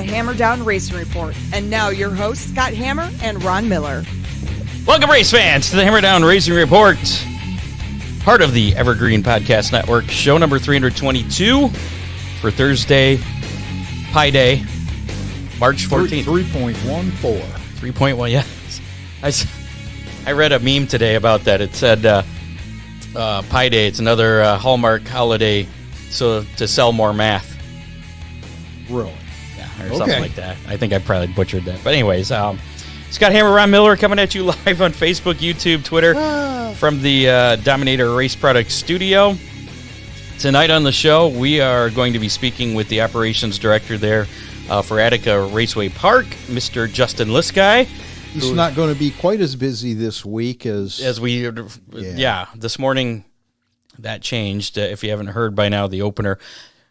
Hammer Down Racing Report. And now your hosts, Scott Hammer and Ron Miller. Welcome, race fans, to the Hammer Down Racing Report, part of the Evergreen Podcast Network, show number 322 for Thursday, Pi Day, March 14th. 3.14. 3.1, yes. I read a meme today about that. It said, Pi Day, it's another Hallmark holiday so to sell more math. Really? Yeah, or something like that. I think I probably butchered that. But anyways, Scott Hammer, Ron Miller coming at you live on Facebook, YouTube, Twitter from the Dominator Race Products studio. Tonight on the show, we are going to be speaking with the operations director there for Attica Raceway Park, Mr. Justin Liskai. He's not going to be quite as busy this week as we, this morning that changed. If you haven't heard by now, the opener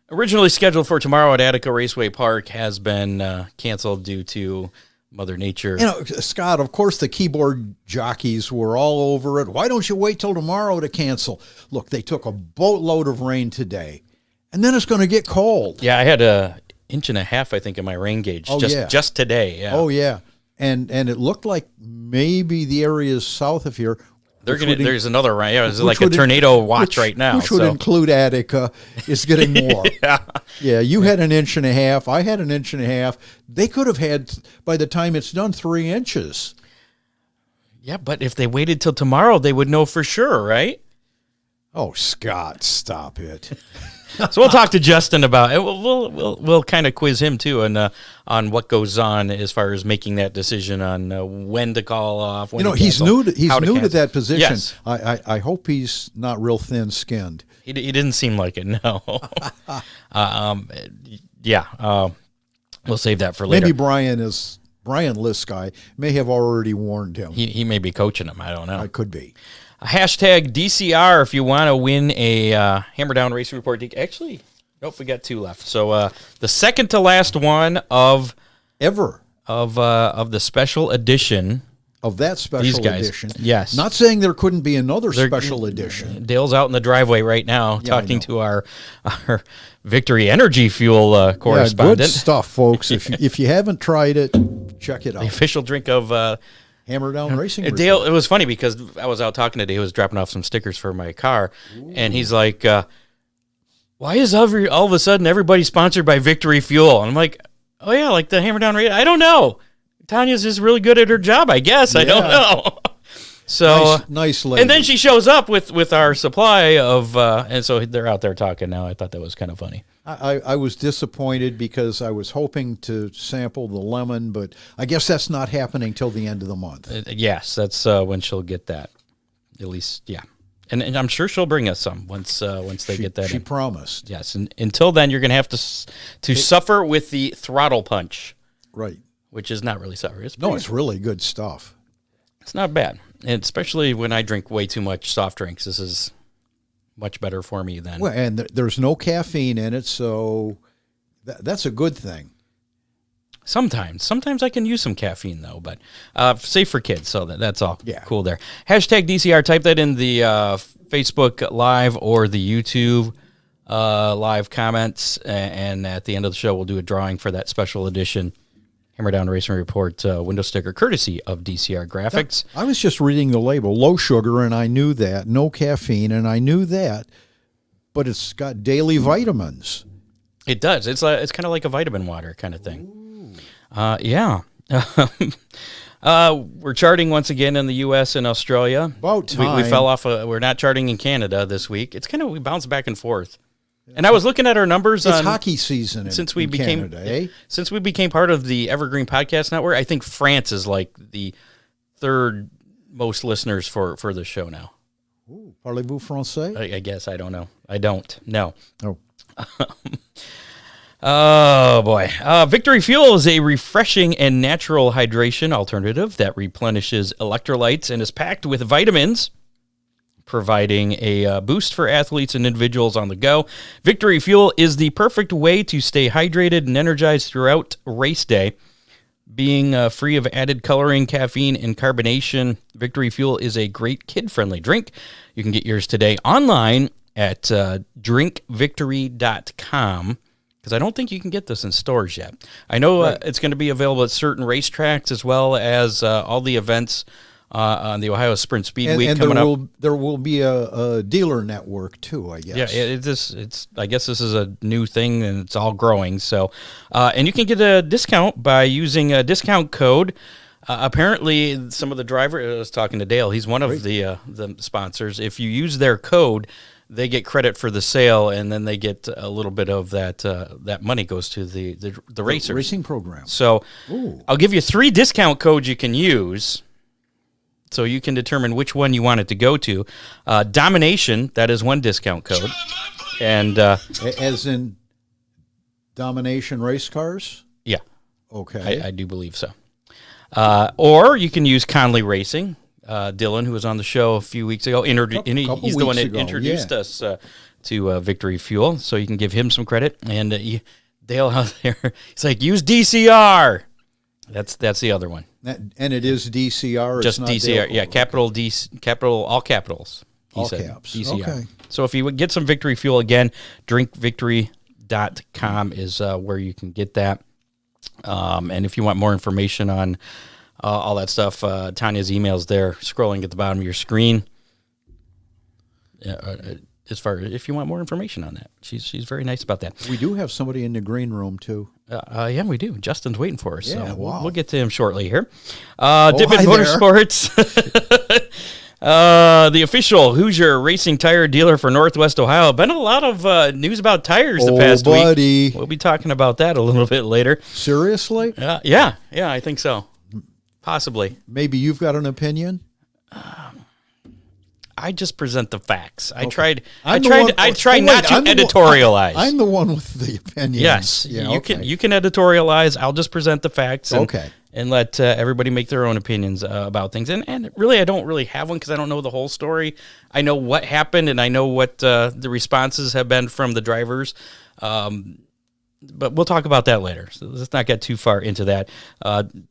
originally scheduled for tomorrow at Attica Raceway Park has been canceled due to Mother Nature. You know, Scott, of course, the keyboard jockeys were all over it. Why don't you wait till tomorrow to cancel? Look, they took a boatload of rain today, and then it's going to get cold. Yeah, I had an inch and a half, I think, in my rain gauge just today. Yeah. Oh, yeah. And it looked like maybe the areas south of here. There's another rain. Yeah, it's like a tornado watch right now. Which would include Attica is getting more. Yeah, you had an inch and a half. I had an inch and a half. They could have had, by the time it's done, 3 inches. Yeah, but if they waited till tomorrow, they would know for sure, right? Oh, Scott, stop it. So we'll talk to Justin about it. We'll kind of quiz him too on what goes on as far as making that decision on when to call off. He's new to that position. Yes. I hope he's not real thin-skinned. He didn't seem like it. No. We'll save that for later. Maybe Brian Liskai may have already warned him. He may be coaching him. I don't know. It could be. Hashtag DCR if you want to win a Hammer Down Racing Report. Actually, nope, we got 2 left. So the second to last one of the special edition. Of that special edition. Yes. Not saying there couldn't be another special edition. Dale's out in the driveway right now talking to our Victory Energy Fuel correspondent. Good stuff, folks. If you haven't tried it, check it out. The official drink of... Hammer Down Racing Report. Dale, it was funny because I was out talking today. He was dropping off some stickers for my car, and he's like, why is all of a sudden everybody sponsored by Victory Fuel? And I'm like, oh, yeah, like the Hammer Down Radio. I don't know. Tanya's just really good at her job, I guess. Yeah. I don't know. So nice lady. And then she shows up with our supply of, and so they're out there talking now. I thought that was kind of funny. I was disappointed because I was hoping to sample the lemon, but I guess that's not happening till the end of the month. Yes, that's when she'll get that. At least, yeah. And I'm sure she'll bring us some once they get that. She in. Promised. Yes, and until then, you're going to have to suffer with the throttle punch. Right. Which is not really sour. It's really good stuff. It's not bad, and especially when I drink way too much soft drinks. This is much better for me than. Well, and there's no caffeine in it, so that's a good thing. Sometimes I can use some caffeine though, but safe for kids. So that's all cool there. Hashtag DCR. Type that in the Facebook Live or the YouTube live comments, and at the end of the show, we'll do a drawing for that special edition Hammer Down Racing Report window sticker, courtesy of DCR Graphics. I was just reading the label, low sugar, and I knew that. No caffeine, and I knew that. But it's got daily vitamins. It does. It's kind of like a vitamin water kind of thing. Yeah. We're charting once again in the U.S. and Australia. About time. We fell off. We're not charting in Canada this week. It's we bounce back and forth. And I was looking at our numbers. It's hockey season since we became Canada, eh? Since we became part of the Evergreen Podcast Network. I think France is like the 3rd most listeners for the show now. Ooh, parlez-vous français? I guess I don't know. I don't. No. Oh. Oh boy! Victory Fuel is a refreshing and natural hydration alternative that replenishes electrolytes and is packed with vitamins, providing a boost for athletes and individuals on the go. Victory Fuel is the perfect way to stay hydrated and energized throughout race day. Being free of added coloring, caffeine, and carbonation, Victory Fuel is a great kid-friendly drink. You can get yours today online at drinkvictory.com because I don't think you can get this in stores yet. I know it's going to be available at certain racetracks as well as all the events on the Ohio Sprint Speed Week coming up. There will be a dealer network too, I guess. Yeah, it's. I guess this is a new thing and it's all growing. So, and you can get a discount by using a discount code. Apparently, some of the drivers. I was talking to Dale. He's one of the sponsors. If you use their code, they get credit for the sale, and then they get a little bit of that. That money goes to the racers. Racing program. So, I'll give you 3 discount codes you can use. So you can determine which one you want it to go to. Domination, that is one discount code. And as in Domination race cars? Yeah. Okay. I do believe so. Or you can use Conley Racing. Dylan, who was on the show a few weeks ago, he's the one that introduced us to Victory Fuel. So you can give him some credit. And Dale out there, he's like, use DCR. That's the other one. And it is DCR. Just it's not DCR. Dale. Yeah, capital all capitals. All caps. DCR. Okay. So if you would get some Victory Fuel, again, drinkvictory.com is where you can get that. And if you want more information on all that stuff, Tanya's email's there, scrolling at the bottom of your screen. As far as if you want more information on that, she's very nice about that. We do have somebody in the green room too. Yeah, we do. Justin's waiting for us. Yeah, so wow. we'll get to him shortly here. Dippin' hi there. Motorsports. The official Hoosier Racing Tire dealer for Northwest Ohio. Been a lot of news about tires the past week. We'll be talking about that a little bit later. Seriously? Yeah, I think so. Possibly. Maybe you've got an opinion? I just present the facts. Okay. I try not to editorialize. I'm the one with the opinion. Yes, you can editorialize. I'll just present the facts. And let everybody make their own opinions about things. And really, I don't really have one because I don't know the whole story. I know what happened, and I know what the responses have been from the drivers. But we'll talk about that later. So let's not get too far into that.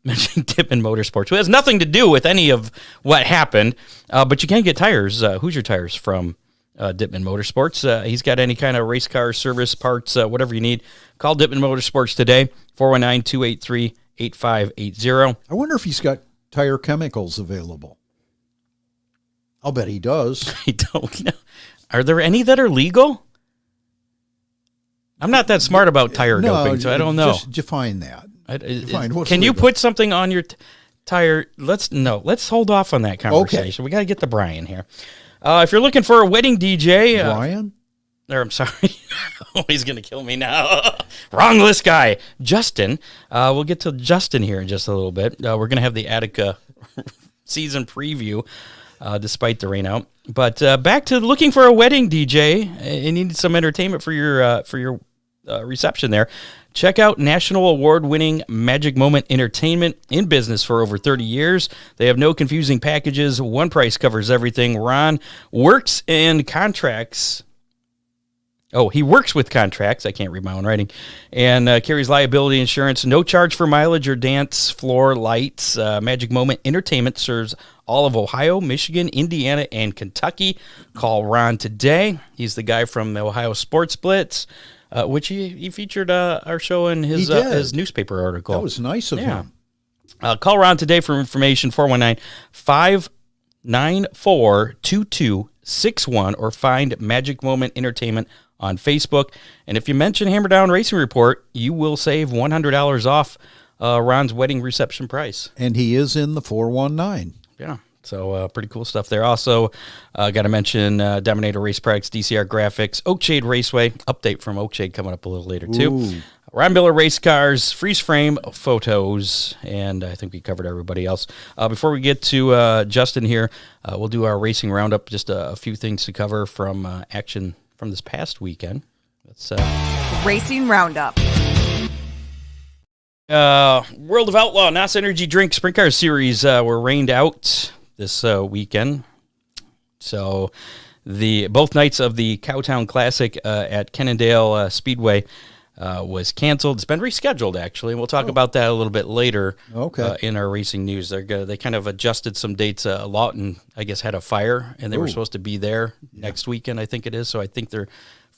Mentioning Dippin' Motorsports, who has nothing to do with any of what happened, but you can get tires, Hoosier tires from Dippin' Motorsports. He's got any kind of race car service, parts, whatever you need. Call Dippin' Motorsports today, 419-283-8580. I wonder if he's got tire chemicals available. I'll bet he does. I don't know. Are there any that are legal? I'm not that smart about tire doping, so I don't know. Just define that. Can you put something on your tire? Let's hold off on that conversation. Okay. We got to get to Brian here. If you're looking for a wedding DJ, Brian? I'm sorry. He's going to kill me now. Wrong list guy. Justin. We'll get to Justin here in just a little bit. We're going to have the Attica season preview, despite the rain out. But back to looking for a wedding DJ. You need some entertainment for your reception there. Check out national award-winning Magic Moment Entertainment, in business for over 30 years. They have no confusing packages. One price covers everything. Ron works in contracts. Oh, he works with contracts. I can't read my own writing. And carries liability insurance. No charge for mileage or dance floor lights. Magic Moment Entertainment serves all of Ohio, Michigan, Indiana, and Kentucky. Call Ron today. He's the guy from the Ohio Sports Blitz, which he featured our show in his newspaper article. That was nice of him. Call Ron today for information, 419-594-2261, or find Magic Moment Entertainment on Facebook. And if you mention Hammer Down Racing Report, you will save $100 off Ron's wedding reception price. And he is in the 419. Yeah. So pretty cool stuff there. Also, got to mention Dominator Race Products, DCR Graphics, Oakshade Raceway. Update from Oakshade coming up a little later, too. Ooh. Ron Miller Race Cars, freeze frame photos, and I think we covered everybody else. Before we get to Justin here, we'll do our racing roundup. Just a few things to cover from action from this past weekend. Let's Racing Roundup. World of Outlaw NOS Energy Drink Sprint Car Series were rained out this weekend. So both nights of the Cowtown Classic at Kennedale Speedway was canceled. It's been rescheduled, actually. We'll talk about that a little bit later in our racing news. They kind of adjusted some dates. Lawton, I guess, had a fire, and they were supposed to be there next weekend, I think it is. So I think they're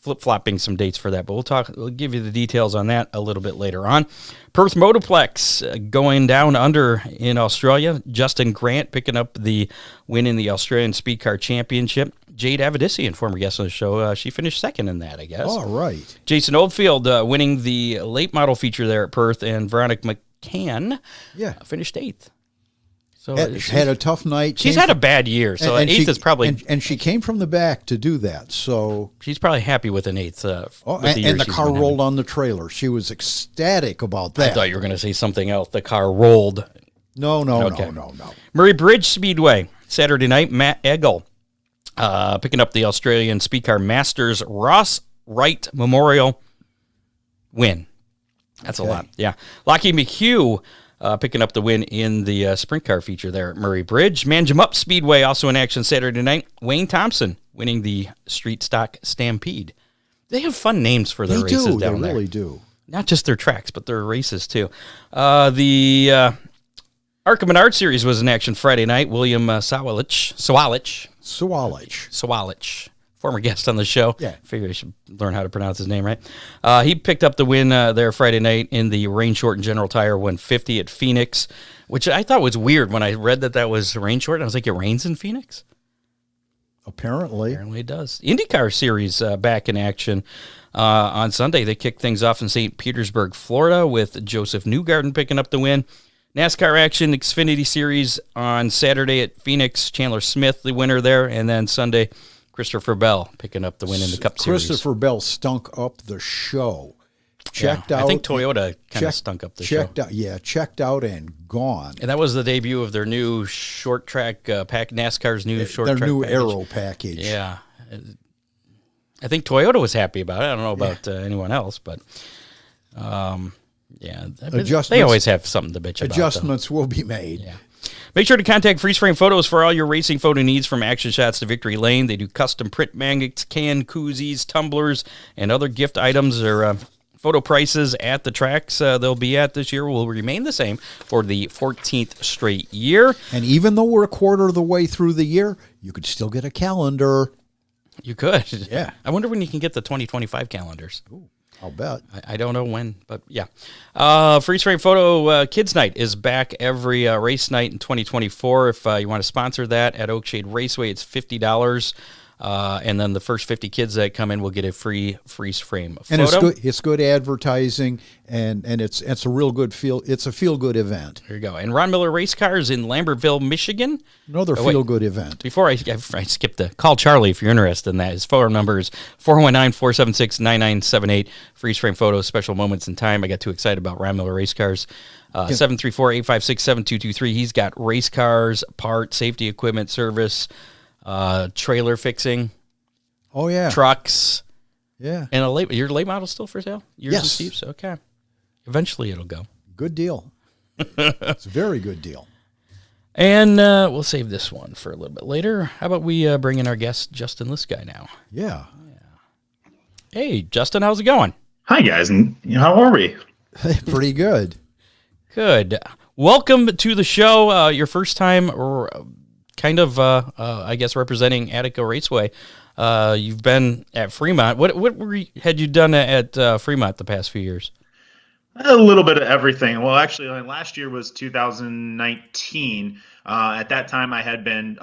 flip-flopping some dates for that, but we'll give you the details on that a little bit later on. Perth Motorplex going down under in Australia. Justin Grant picking up the win in the Australian Speed Car Championship. Jade Avedisian, former guest on the show, she finished second in that, I guess. All right. Jason Oldfield winning the late model feature there at Perth, and Veronica McCann finished 8th. So had a tough night. She's had a bad year, so an 8th is probably... And she came from the back to do that, so... She's probably happy with an 8th. And the car rolled on the trailer. She was ecstatic about that. I thought you were going to say something else. The car rolled. No. Murray Bridge Speedway, Saturday night, Matt Eggle picking up the Australian Speed Car Masters Ross Wright Memorial win. That's a lot, yeah. Lockie McHugh picking up the win in the sprint car feature there at Murray Bridge. Manjimup Speedway also in action Saturday night. Wayne Thompson winning the Street Stock Stampede. They have fun names for their races down there. They really do. Not just their tracks, but their races too. The Arkham and Art Series was in action Friday night. William Sawalich, former guest on the show. Yeah. Figure I should learn how to pronounce his name right. He picked up the win there Friday night in the Rain Shortened General Tire 150 at Phoenix, which I thought was weird when I read that was rain shortened. I was like, it rains in Phoenix? Apparently it does. IndyCar Series back in action on Sunday. They kicked things off in St. Petersburg, Florida, with Joseph Newgarden picking up the win. NASCAR action Xfinity Series on Saturday at Phoenix. Chandler Smith, the winner there, and then Sunday, Christopher Bell picking up the win in the Cup Series. Christopher Bell stunk up the show. Checked out. I think Toyota kind of stunk up the show. Checked out and gone. And that was the debut of their new short track NASCAR's new short track. Their new package. Aero package. Yeah. I think Toyota was happy about it. I don't know about anyone else, but they always have something to bitch about. Adjustments will be made. Yeah. Make sure to contact Freeze Frame Photos for all your racing photo needs, from action shots to victory lane. They do custom print magnets, can koozies, tumblers, and other gift items or photo prices at the tracks they'll be at this year will remain the same for the 14th straight year. And even though we're a quarter of the way through the year, you could still get a calendar. You could. Yeah. I wonder when you can get the 2025 calendars. Ooh, I'll bet. I don't know when, but yeah. Freeze Frame Photo Kids Night is back every race night in 2024. If you want to sponsor that at Oakshade Raceway, it's $50. And then the first 50 kids that come in will get a free freeze frame photo. And it's good advertising, and it's a real good it's a feel good event. There you go. And Ron Miller Race Cars in Lambertville, Michigan. Another feel good event. Before I skipped call Charlie if you're interested in that. His phone number is 419-476-9978. Freeze frame photos, special moments in time. I got too excited about Ron Miller Race Cars. 734-856-7223. He's got race cars, parts, safety equipment, service, trailer fixing. Oh yeah. Trucks. Yeah. And your late model still for sale? Yours yes. and Steve's? Okay. Eventually it'll go. Good deal. It's a very good deal. And we'll save this one for a little bit later. How about we bring in our guest, Justin Liskai, now? Yeah. Hey, Justin, how's it going? Hi, guys. And how are we? Pretty good. Good. Welcome to the show. Your first time kind of, I guess, representing Attica Raceway. You've been at Fremont. What had you done at Fremont the past few years? A little bit of everything. Well, actually, last year was 2019. At that time, I had been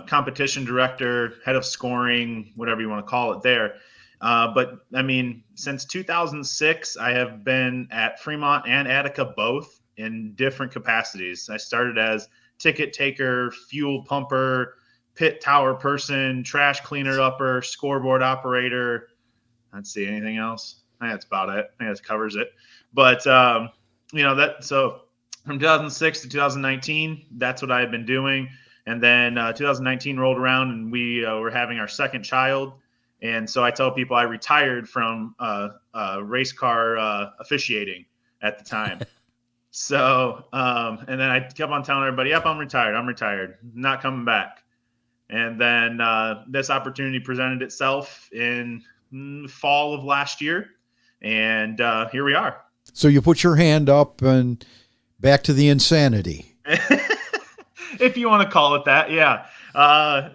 competition director, head of scoring, whatever you want to call it there. But, I mean, since 2006, I have been at Fremont and Attica both in different capacities. I started as ticket taker, fuel pumper, pit tower person, trash cleaner upper, scoreboard operator. Let's see, anything else? I think that's about it. I think that covers it. But, so from 2006 to 2019, that's what I had been doing. And then 2019 rolled around and we were having our second child. And so I tell people I retired from race car officiating at the time. So, and then I kept on telling everybody, yep, I'm retired, not coming back. And then this opportunity presented itself in fall of last year. And here we are. So you put your hand up and back to the insanity. If you want to call it that, yeah.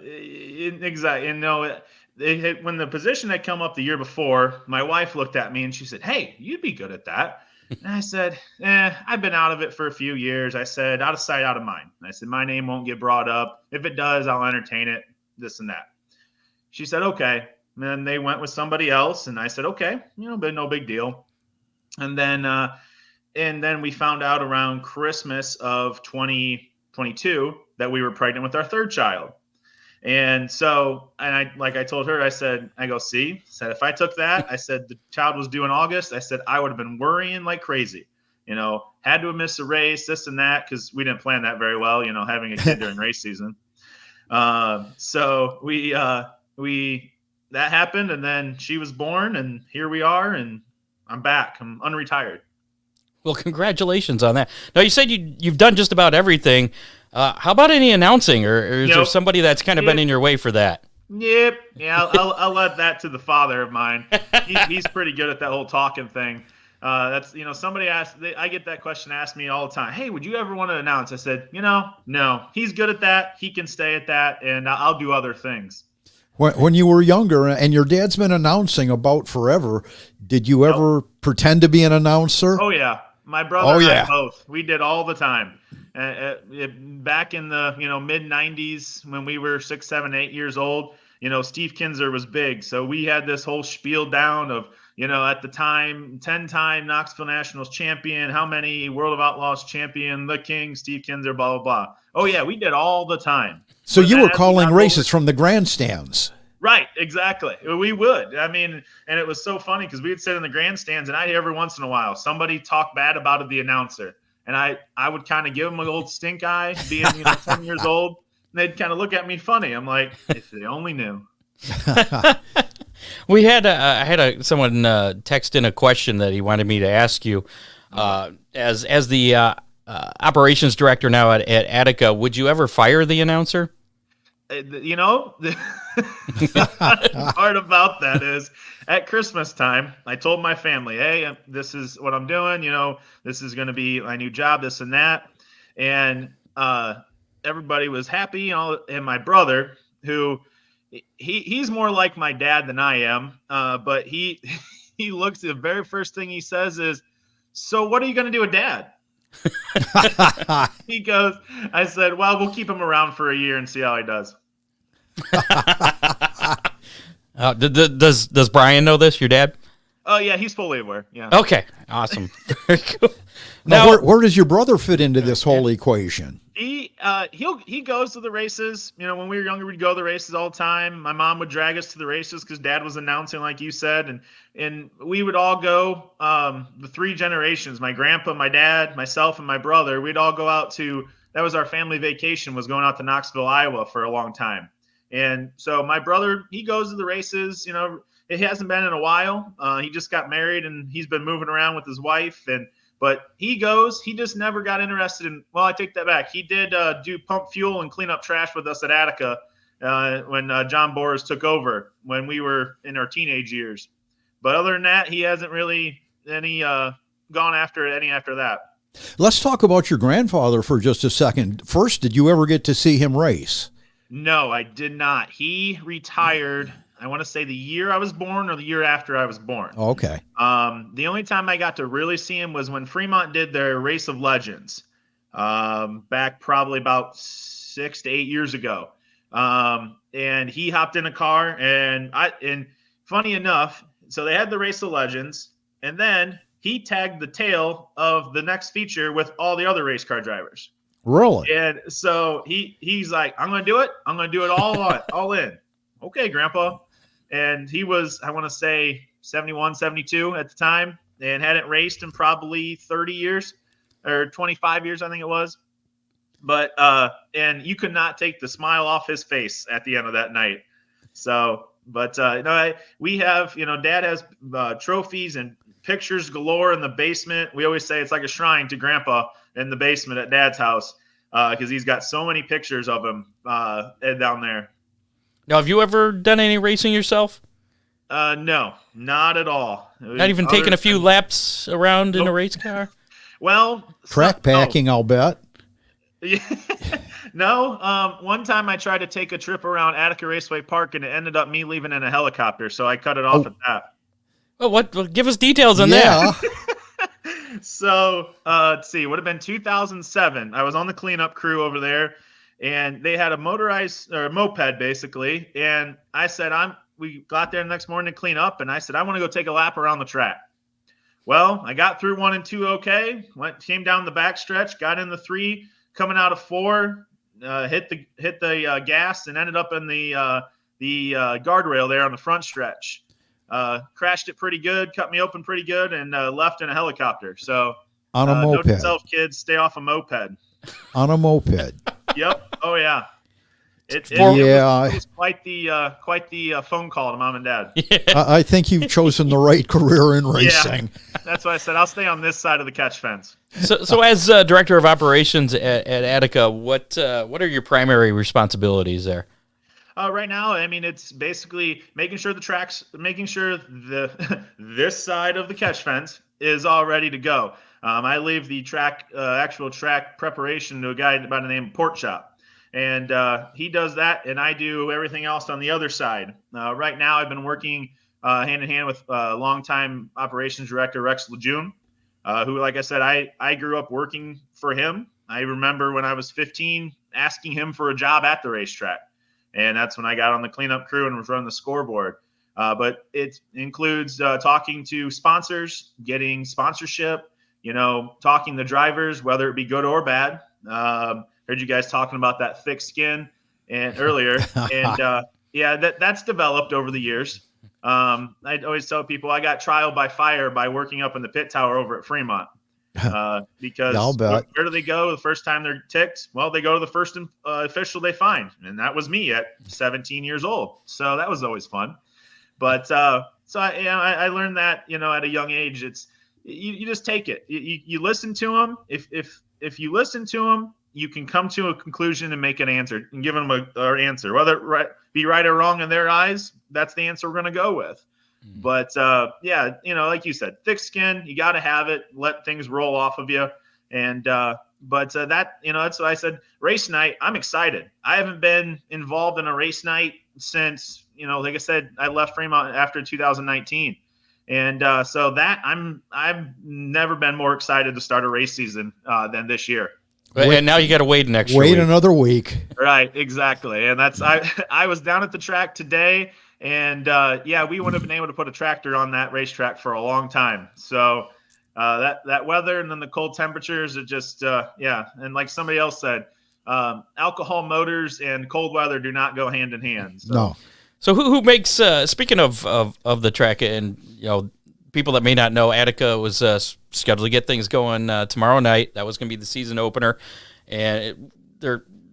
Exactly. And no, when the position had come up the year before, my wife looked at me and she said, "Hey, you'd be good at that." And I said, I've been out of it for a few years. I said, out of sight, out of mind. I said, my name won't get brought up. If it does, I'll entertain it, this and that. She said, okay. And then they went with somebody else. And I said, okay, but no big deal. And then we found out around Christmas of 2022 that we were pregnant with our third child. And so, like I told her, I said, if I took that, I said, the child was due in August. I said, I would have been worrying like crazy, had to have missed a race, this and that, because we didn't plan that very well, having a kid during race season. So that happened, and then she was born, and here we are, and I'm back. I'm unretired. Well, congratulations on that. Now, you said you've done just about everything. How about any announcing, or is there somebody that's kind of been in your way for that? Yep. Yeah, I'll let that to the father of mine. He's pretty good at that whole talking thing. That's somebody asked. I get that question asked me all the time. Hey, would you ever want to announce? I said, no. He's good at that. He can stay at that, and I'll do other things. When you were younger, and your dad's been announcing about forever, did you ever pretend to be an announcer? Oh yeah, my brother and I both. We did all the time. Back in the mid 90s when we were 6, 7, 8 years old, Steve Kinzer was big, so we had this whole spiel down of at the time 10-time Knoxville Nationals champion, how many World of Outlaws champion, the King, Steve Kinzer, blah blah blah. Oh yeah, we did all the time. So you were calling races from the grandstands. Right, exactly. We would. And it was so funny because we would sit in the grandstands, and I'd hear every once in a while somebody talk bad about the announcer. And I would kind of give them an old stink eye, being 10 years old. And they'd kind of look at me funny. I'm like, if they only knew. I had someone text in a question that he wanted me to ask you. As the operations director now at Attica, would you ever fire the announcer? The part about that is at Christmas time, I told my family, hey, this is what I'm doing. This is going to be my new job, this and that. And everybody was happy. And my brother, who he's more like my dad than I am. But he looks, the very first thing he says is, so what are you going to do with Dad? He goes, I said, well, we'll keep him around for a year and see how he does. Does Brian know this, your dad? Oh yeah, he's fully aware. Yeah. Okay, awesome. Very cool. Now, where does your brother fit into this whole equation? He goes to the races. When we were younger, we'd go to the races all the time. My mom would drag us to the races because Dad was announcing, like you said, and we would all go. The 3 generations: my grandpa, my dad, myself, and my brother. We'd all go out to. That was our family vacation. Was going out to Knoxville, Iowa, for a long time. And so my brother, he goes to the races. It hasn't been in a while. He just got married and he's been moving around with his wife. But he goes. He just never got interested in. Well, I take that back. He did do pump fuel and clean up trash with us at Attica when John Boris took over when we were in our teenage years. But other than that, he hasn't really gone after any after that. Let's talk about your grandfather for just a second. First, did you ever get to see him race? No, I did not. He retired, I want to say the year I was born or the year after I was born. Okay. The only time I got to really see him was when Fremont did their Race of Legends back probably about 6 to 8 years ago. And he hopped in a car and funny enough, so they had the Race of Legends and then he tagged the tail of the next feature with all the other race car drivers. Really? And so he's like, I'm going to do it. I'm going to do it all in. Okay, Grandpa. And he was, I want to say 71, 72 at the time and hadn't raced in probably 30 years or 25 years, I think it was. But, and you could not take the smile off his face at the end of that night. So, but, we have, Dad has trophies and pictures galore in the basement. We always say it's like a shrine to Grandpa in the basement at Dad's house because he's got so many pictures of him down there. Now, have you ever done any racing yourself? No, not at all. Not even taking a few laps around in a race car? Well, track packing, I'll bet. Yeah. No, one time I tried to take a trip around Attica Raceway Park, and it ended up me leaving in a helicopter, so I cut it off at that. Well, well, give us details on that. So let's see, would have been 2007. I was on the cleanup crew over there, and they had a motorized or a moped basically. And I said, we got there the next morning to clean up, and I said, I want to go take a lap around the track. Well, I got through 1 and 2 okay. Came down the back stretch, got in the 3, coming out of 4, hit the gas, and ended up in the guardrail there on the front stretch. Crashed it pretty good, cut me open pretty good, and left in a helicopter. So on a moped. Note to self, kids, stay off a moped. On a moped. Yep. Oh yeah. It was quite the phone call to mom and dad. Yeah. I think you've chosen the right career in racing. Yeah, that's why I said I'll stay on this side of the catch fence. So as director of operations at Attica, what are your primary responsibilities there? Right now, I mean, it's basically making sure this side of the catch fence is all ready to go. I leave the actual track preparation to a guy by the name of Port Chop. And he does that, and I do everything else on the other side. Right now, I've been working hand in hand with longtime operations director Rex Lejeune, who, like I said, I grew up working for him. I remember when I was 15 asking him for a job at the racetrack. And that's when I got on the cleanup crew and was running the scoreboard. But it includes talking to sponsors, getting sponsorship, talking to drivers, whether it be good or bad. Heard you guys talking about that thick skin earlier. And that's developed over the years. I always tell people I got trial by fire by working up in the pit tower over at Fremont. Because where do they go the first time they're ticked? Well, they go to the first official they find, and that was me at 17 years old. So that was always fun. But I learned that at a young age. It's you just take it. You listen to them. If you listen to them, you can come to a conclusion and make an answer and give them an answer, whether it be right or wrong in their eyes. That's the answer we're going to go with. But like you said, thick skin, you got to have it. Let things roll off of you. And that's why I said race night. I'm excited. I haven't been involved in a race night since like I said, I left Fremont after 2019, and so that I've never been more excited to start a race season than this year. And now you got to wait another week. Right, exactly. And that's I was down at the track today. And we wouldn't have been able to put a tractor on that racetrack for a long time. So that weather and then the cold temperatures, it just And like somebody else said, alcohol motors and cold weather do not go hand in hand. So. No. So who makes speaking of the track, and people that may not know, Attica was scheduled to get things going tomorrow night. That was going to be the season opener, and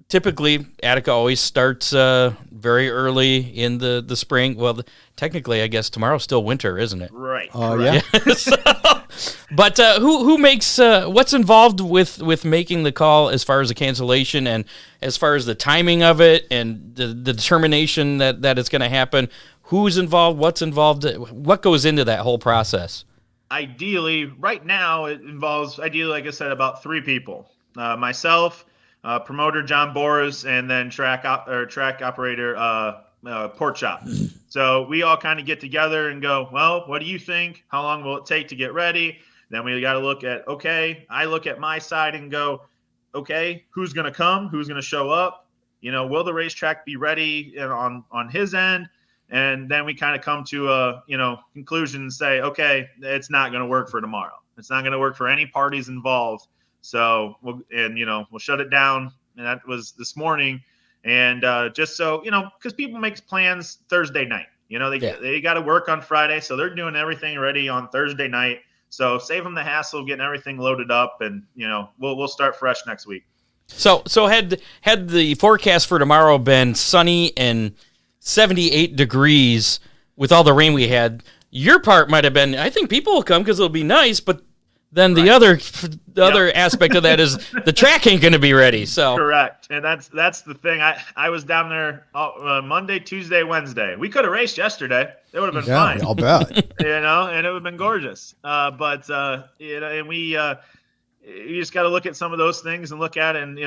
typically, Attica always starts very early in the spring. Well, technically, I guess tomorrow's still winter, isn't it? Right. Yeah. But who makes what's involved with making the call as far as the cancellation and as far as the timing of it and the determination that it's going to happen? Who's involved? What's involved? What goes into that whole process? Ideally, right now, it involves like I said, about 3 people. Myself. Promoter John Boris, and then track operator Port Chop. So we all kind of get together and go, well, what do you think? How long will it take to get ready? Then we got to look at, I look at my side and go, okay, who's going to come? Who's going to show up? Will the racetrack be ready on his end? And then we kind of come to a, conclusion and say, okay, it's not going to work for tomorrow. It's not going to work for any parties involved. So we'll shut it down. And that was this morning. And just so, because people make plans Thursday night, they got to work on Friday. So they're doing everything ready on Thursday night. So save them the hassle of getting everything loaded up, and, we'll start fresh next week. So had the forecast for tomorrow been sunny and 78 degrees with all the rain we had, your part might have been, I think people will come because it'll be nice, but then the other aspect of that is the track ain't going to be ready. So correct, and that's the thing. I was down there Monday, Tuesday, Wednesday. We could have raced yesterday. It would have been fine. I'll bet. And it would have been gorgeous. And we you just got to look at some of those things and look at it. And,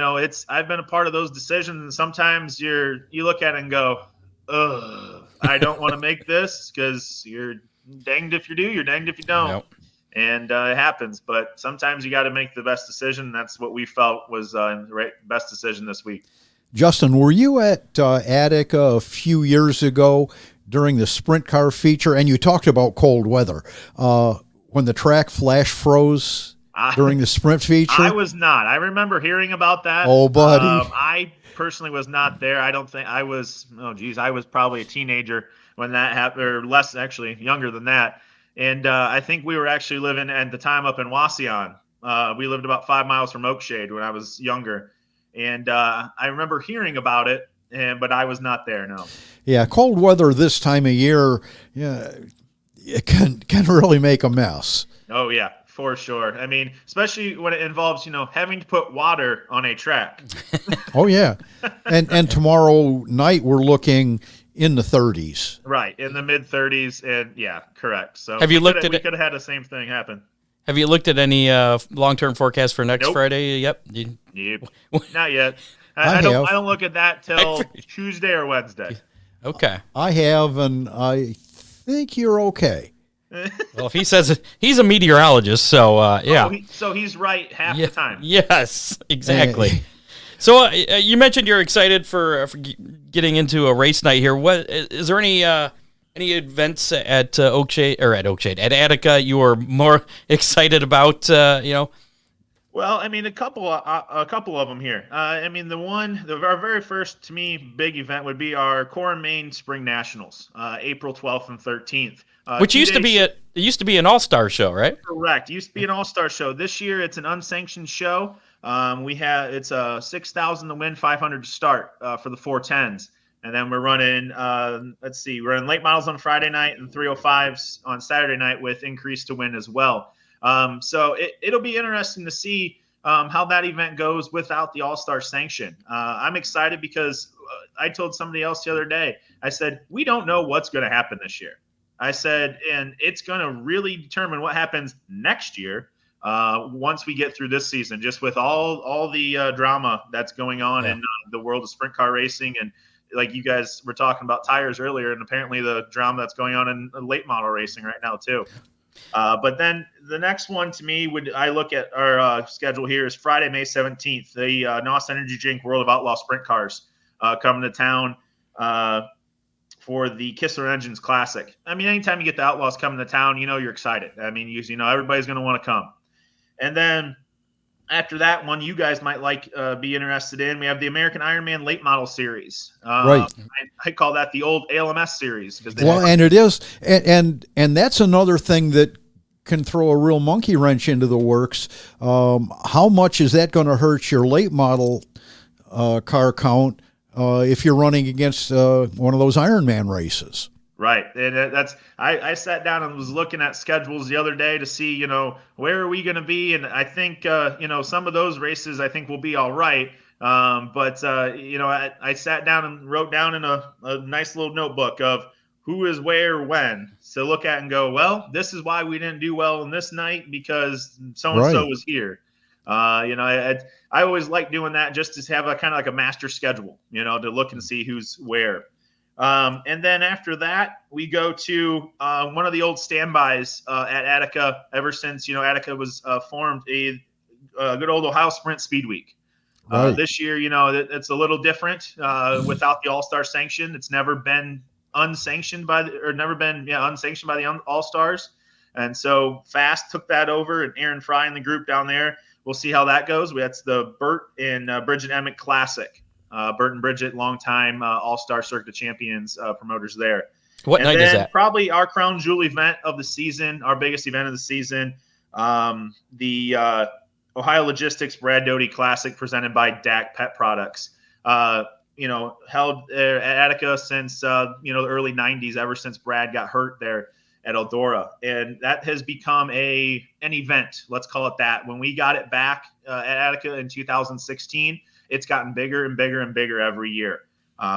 I've been a part of those decisions. And sometimes you look at it and go, ugh, I don't want to make this, because you're danged if you do, you're danged if you don't. Yep. And it happens. But sometimes you got to make the best decision. That's what we felt was the best decision this week. Justin, were you at Attica a few years ago during the sprint car feature? And you talked about cold weather. When the track flash froze during the sprint feature? I was not. I remember hearing about that. Oh, buddy. I personally was not there. I don't think I was. Oh, geez. I was probably a teenager when that happened, or less, actually, younger than that. And I think we were actually living at the time up in Wasion. We lived about 5 miles from Oakshade when I was younger. And I remember hearing about it, but I was not there, no. Yeah, cold weather this time of year, it can really make a mess. Oh, yeah, for sure. I mean, especially when it involves, having to put water on a track. Oh, yeah. And tomorrow night we're looking in the 30s. Right, in the mid-30s, and yeah, correct. So have you looked at we could have had the same thing happen. Have you looked at any long-term forecast for next Friday? Yep. Yep. Not yet. I don't look at that till Tuesday or Wednesday. Okay. I have, and I think you're okay. Well, if he says he's a meteorologist, so yeah. So he's right half the time. Yes, exactly. So you mentioned you're excited for getting into a race night here. What is there any events at at Attica you are more excited about? Well, I mean, a couple of them here. I mean, our very first, to me, big event would be our Core and Main Spring Nationals, April 12th and 13th. Which used to be an all-star show, right? Correct. It used to be an all-star show. This year, it's an unsanctioned show. It's a 6,000 to win, 500 to start for the 410s. And then we're running, we're running late models on Friday night and 305s on Saturday night with increase to win as well. So it'll be interesting to see how that event goes without the all-star sanction. I'm excited because I told somebody else the other day, I said, we don't know what's going to happen this year. I said, and it's going to really determine what happens next year once we get through this season, just with all the drama that's going on in the world of sprint car racing. And like you guys were talking about tires earlier, and apparently the drama that's going on in late model racing right now too. But then the next one to me I look at our schedule here is Friday, May 17th, the NOS Energy Drink World of Outlaw Sprint Cars coming to town for the Kistler Engines Classic. I mean, anytime you get the Outlaws coming to town, you're excited. I mean, everybody's going to want to come. And then after that one, you guys might be interested in. We have the American Ironman Late Model Series. Right. I call that the old ALMS series. And it is, and that's another thing that can throw a real monkey wrench into the works. How much is that going to hurt your late model car count if you're running against one of those Ironman races? Right. And I sat down and was looking at schedules the other day to see, where are we going to be? And I think, some of those races I think will be all right. But I sat down and wrote down in a nice little notebook of who is where, when. So look at and go, well, this is why we didn't do well in this night because so-and-so was here. I always like doing that just to have a kind of like a master schedule, to look and see who's where. And then after that, we go to one of the old standbys at Attica ever since, Attica was formed a good old Ohio Sprint Speed Week. Right. This year, it's a little different without the All-Star sanction. It's never been unsanctioned by the All-Stars. And so Fast took that over, and Aaron Fry and the group down there. We'll see how that goes. That's the Burt and Bridget Emmett Classic. Burt and Bridget, longtime All-Star Circuit Champions promoters there. What night is that? Probably our crown jewel event of the season, our biggest event of the season, the Ohio Logistics Brad Doty Classic presented by DAC Pet Products. Held at Attica since, the early 90s, ever since Brad got hurt there at Eldora. And that has become an event, let's call it that. When we got it back at Attica in 2016, it's gotten bigger and bigger and bigger every year.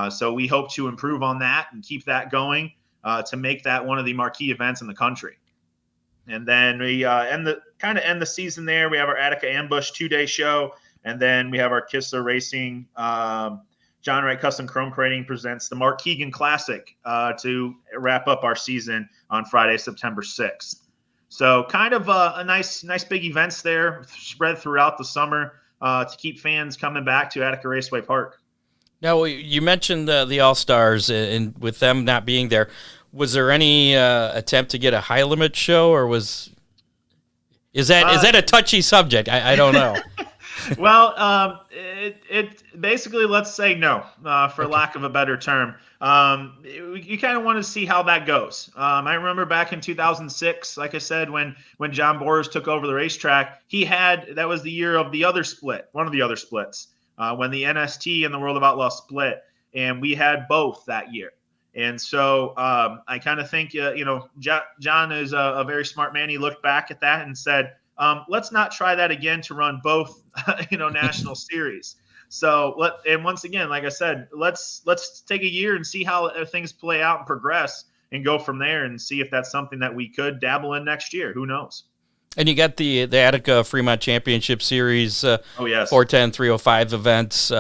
So we hope to improve on that and keep that going to make that one of the marquee events in the country. And then we end kind of end the season there. We have our Attica Ambush 2-day show, and then we have our Kistler Racing. John Wright Custom Chrome Crating presents the Mark Keegan Classic to wrap up our season on Friday, September 6th. So kind of a nice big events there spread throughout the summer to keep fans coming back to Attica Raceway Park. Now, you mentioned the All-Stars, and with them not being there, was there any attempt to get a high limit show, or is that a touchy subject? I don't know. Well, it basically, let's say no, for lack of a better term. You kind of want to see how that goes. I remember back in 2006, like I said, when John Boers took over the racetrack, that was the year of the other split, one of the other splits, when the NST and the World of Outlaw split, and we had both that year. And so I kind of think, John is a very smart man. He looked back at that and said, let's not try that again to run both, national series. So and once again, like I said, let's take a year and see how things play out and progress, and go from there and see if that's something that we could dabble in next year. Who knows? And you got the Attica Fremont Championship Series. Oh yes, 410, 305 events.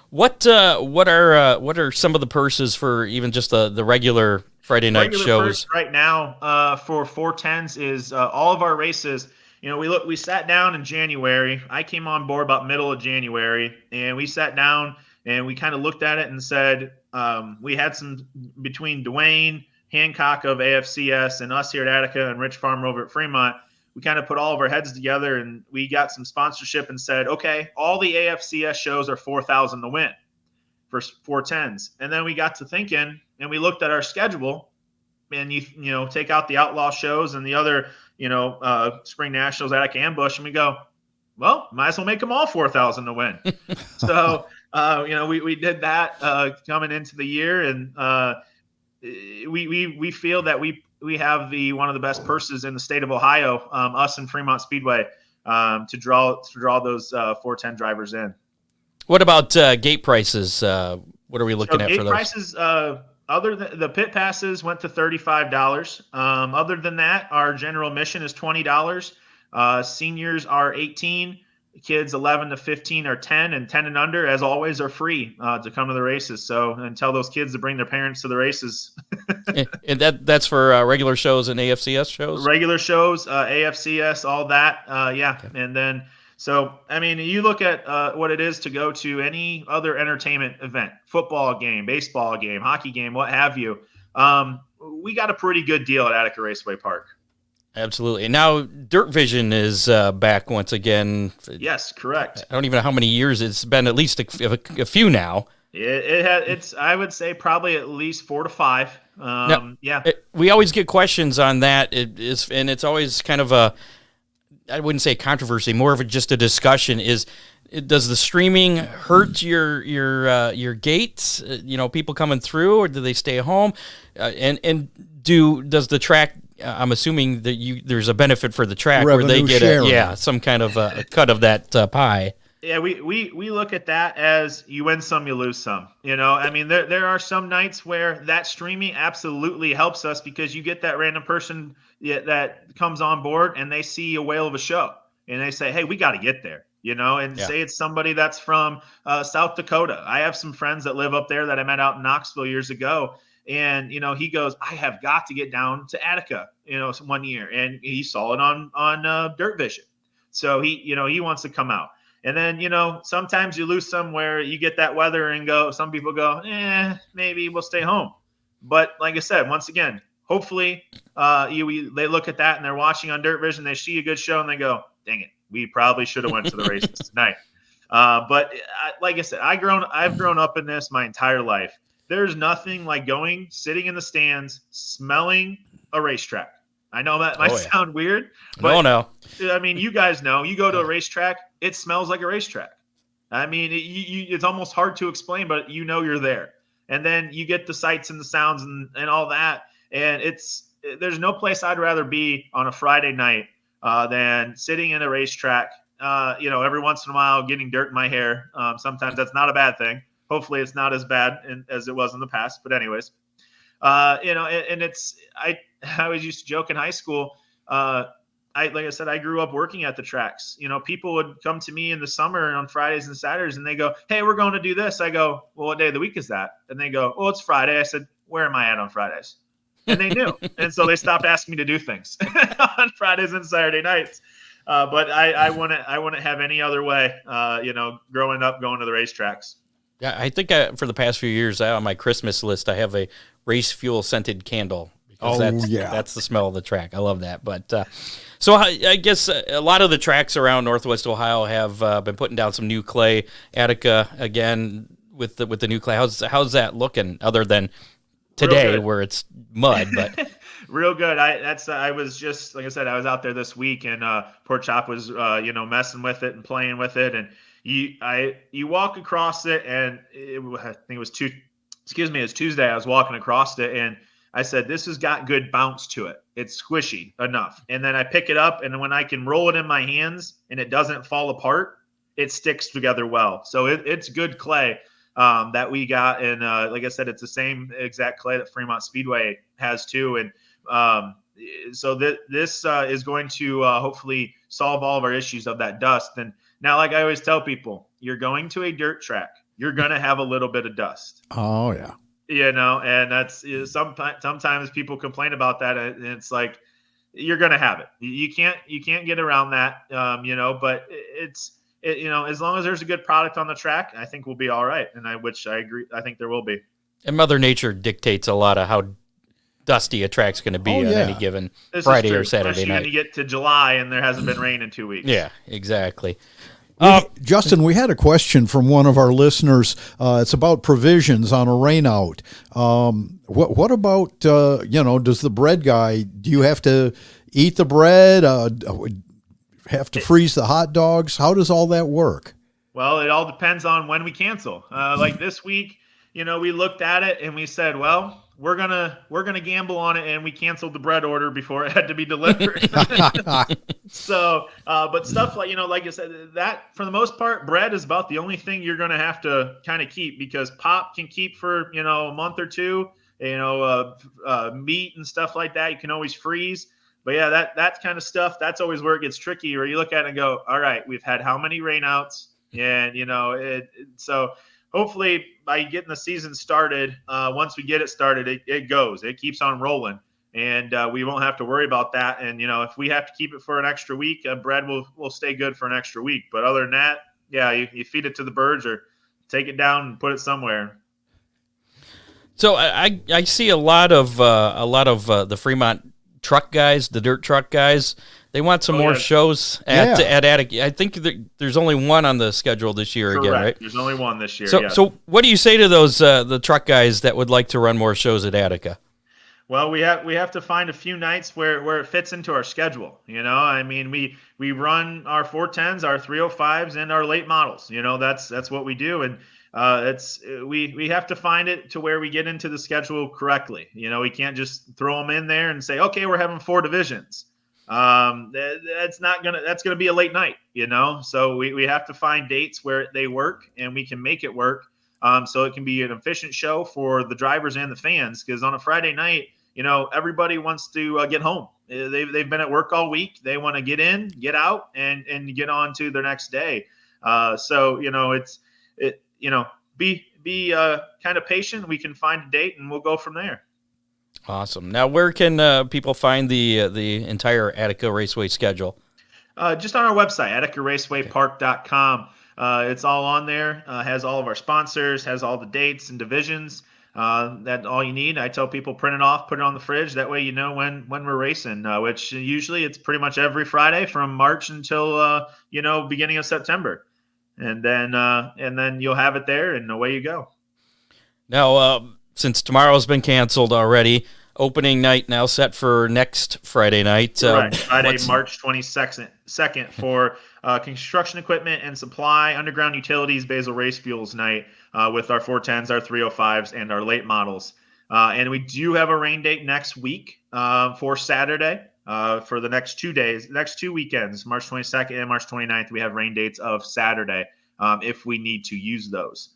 What are some of the purses for even just the regular Friday night shows right now? For 410s is all of our races. We sat down in January. I came on board about middle of January, and we sat down and we kind of looked at it and said, we had some between Dwayne Hancock of AFCS and us here at Attica and Rich Farmer over at Fremont. We kind of put all of our heads together and we got some sponsorship and said, okay, all the AFCS shows are 4,000 to win for 410s. And then we got to thinking, and we looked at our schedule, and you take out the outlaw shows and the other, Spring Nationals, Attica Ambush, and we go, well, might as well make them all 4,000 to win. So, we did that coming into the year, and we feel that we have one of the best purses in the state of Ohio, us and Fremont Speedway, to draw those 410 drivers in. What about gate prices? What are we looking at for those? Gate prices, other than the pit passes went to $35. Other than that, our general admission is $20. Seniors are $18. Kids 11 to 15 are 10, and 10 and under, as always, are free to come to the races. So, and tell those kids to bring their parents to the races. And that's for regular shows and AFCS shows? Regular shows, AFCS, all that. Yeah. Okay. And then, so, I mean, you look at what it is to go to any other entertainment event, football game, baseball game, hockey game, what have you. We got a pretty good deal at Attica Raceway Park. Absolutely. Now, Dirt Vision is back once again. Yes, correct. I don't even know how many years it's been. At least a few now. It's I would say probably at least 4 to 5. Yeah. We always get questions on that. And it's always kind of I wouldn't say controversy, more of just a discussion. Does the streaming hurt your gates? People coming through, or do they stay home? Does the track? I'm assuming that there's a benefit for the track revenue where they get sharing. some kind of a cut of that pie. Yeah, we look at that as you win some, you lose some. I mean, there are some nights where that streaming absolutely helps us, because you get that random person that comes on board and they see a whale of a show and they say, hey, we got to get there. Say it's somebody that's from South Dakota. I have some friends that live up there that I met out in Knoxville years ago. And, he goes, I have got to get down to Attica, one year. And he saw it on Dirt Vision. So he wants to come out. And then, sometimes you lose some where you get that weather and some people go, maybe we'll stay home. But like I said, once again, hopefully they look at that and they're watching on Dirt Vision, they see a good show and they go, dang it, we probably should have went to the races tonight. But like I said, I've grown up in this my entire life. There's nothing like sitting in the stands, smelling a racetrack. I know that might sound weird, but no. I mean, you guys know, you go to a racetrack, it smells like a racetrack. I mean, it's almost hard to explain, but you're there. And then you get the sights and the sounds and all that. And there's no place I'd rather be on a Friday night than sitting in a racetrack, every once in a while getting dirt in my hair. Sometimes that's not a bad thing. Hopefully it's not as bad as it was in the past. But anyways, and I always used to joke in high school, like I said, I grew up working at the tracks. People would come to me in the summer and on Fridays and Saturdays, and they go, "Hey, we're going to do this." I go, "Well, what day of the week is that?" And they go, "Oh, it's Friday." I said, "Where am I at on Fridays?" And they knew, and so they stopped asking me to do things on Fridays and Saturday nights. But I wouldn't have any other way. Growing up, going to the racetracks. Yeah, I think for the past few years on my Christmas list, I have a race fuel scented candle. That's the smell of the track. I love that. But so I guess a lot of the tracks around Northwest Ohio have been putting down some new clay. Attica again with the new clay. How's that looking? Other than today where it's mud, but real good. I was just, like I said, I was out there this week, and Pork Chop was messing with it and playing with it, and you walk across it, and I think it was Tuesday. I was walking across it, and I said, this has got good bounce to it. It's squishy enough. And then I pick it up, and when I can roll it in my hands and it doesn't fall apart, it sticks together well. So it's good clay that we got. And like I said, it's the same exact clay that Fremont Speedway has too. And so this is going to hopefully solve all of our issues of that dust. And now, like I always tell people, you're going to a dirt track, you're going to have a little bit of dust. Oh, yeah. And that's sometimes people complain about that, and it's like you're going to have it. You can't get around that, but as long as there's a good product on the track, I think we'll be all right. And I agree. I think there will be. And Mother Nature dictates a lot of how dusty a track's going to be on any given Friday or Saturday night. When you get to July and there hasn't been rain in 2 weeks. Yeah, exactly. Justin, we had a question from one of our listeners. It's about provisions on a rain out. What about, does the bread guy, do you have to eat the bread? Have to freeze the hot dogs? How does all that work? Well, it all depends on when we cancel. Like this week, we looked at it and we said, well, we're gonna gamble on it, and we canceled the bread order before it had to be delivered. So, but stuff like like you said, that for the most part, bread is about the only thing you're gonna have to kind of keep, because pop can keep for a month or two. Meat and stuff like that you can always freeze. But yeah, that kind of stuff, that's always where it gets tricky. Where you look at it and go, all right, we've had how many rainouts, and so. Hopefully, by getting the season started, once we get it started, it keeps on rolling, and we won't have to worry about that. And if we have to keep it for an extra week, bread will stay good for an extra week. But other than that, yeah, you feed it to the birds or take it down and put it somewhere. So I see a lot of the Fremont truck guys, the dirt truck guys. They want some more shows at Attica. I think there's only one on the schedule this year. Correct. Again, right? There's only one this year. So what do you say to those the truck guys that would like to run more shows at Attica? Well, we have to find a few nights where it fits into our schedule. I mean, we run our 410s, our 305s, and our late models. That's what we do, and we have to find it to where we get into the schedule correctly. We can't just throw them in there and say, okay, we're having 4 divisions. That's gonna be a late night, so we have to find dates where they work and we can make it work, so it can be an efficient show for the drivers and the fans, because on a Friday night, everybody wants to get home. They've been at work all week. They want to get in, get out, and get on to their next day. So be kind of patient. We can find a date and we'll go from there. Awesome. Now, where can people find the entire Attica Raceway schedule? Just on our website, AtticaRacewayPark.com. It's all on there. Has all of our sponsors, has all the dates and divisions. That's all you need. I tell people, print it off, put it on the fridge. That way you know when we're racing, which usually it's pretty much every Friday from March until beginning of September. And then you'll have it there, and away you go. Now, since tomorrow's been canceled already, opening night now set for next Friday night. Right, Friday, March 22nd for construction equipment and supply, underground utilities, Basel Race Fuels night with our 410s, our 305s, and our late models. And we do have a rain date next week for Saturday. For the next 2 days, next 2 weekends, March 22nd and March 29th, we have rain dates of Saturday if we need to use those.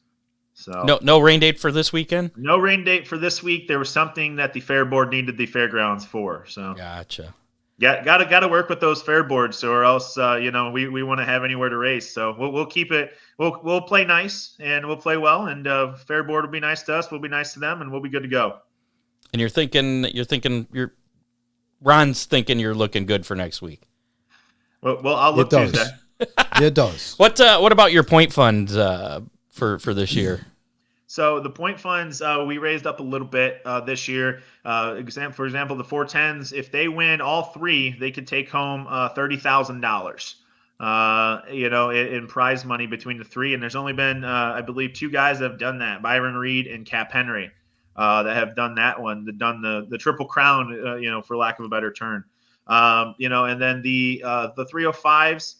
So no rain date for this weekend? No rain date for this week. There was something that the fair board needed the fairgrounds for. So gotcha. Gotta work with those fair boards, or else we want to have anywhere to race. So we'll keep it. We'll play nice and we'll play well, and fair board will be nice to us. We'll be nice to them, and we'll be good to go. And Ron's thinking you're looking good for next week. Well, I'll look Tuesday. It does. What about your point funds for this year? So the point funds, we raised up a little bit this year. For example, the 410s, if they win all three, they could take home $30,000. In prize money between the three. And there's only been, I believe, two guys that have done that: Byron Reed and Cap Henry, that have done that one. They've done the Triple Crown, for lack of a better term. And then the 305s.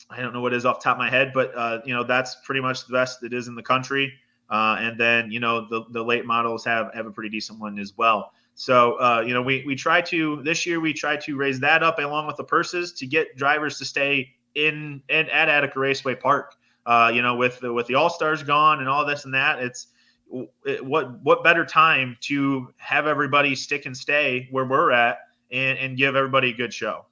I don't know what it is off the top of my head, but that's pretty much the best it is in the country. And then the late models have a pretty decent one as well. So we try to this year raise that up along with the purses to get drivers to stay in and at Attica Raceway Park. With the All-Stars gone and all this and that, what better time to have everybody stick and stay where we're at and give everybody a good show.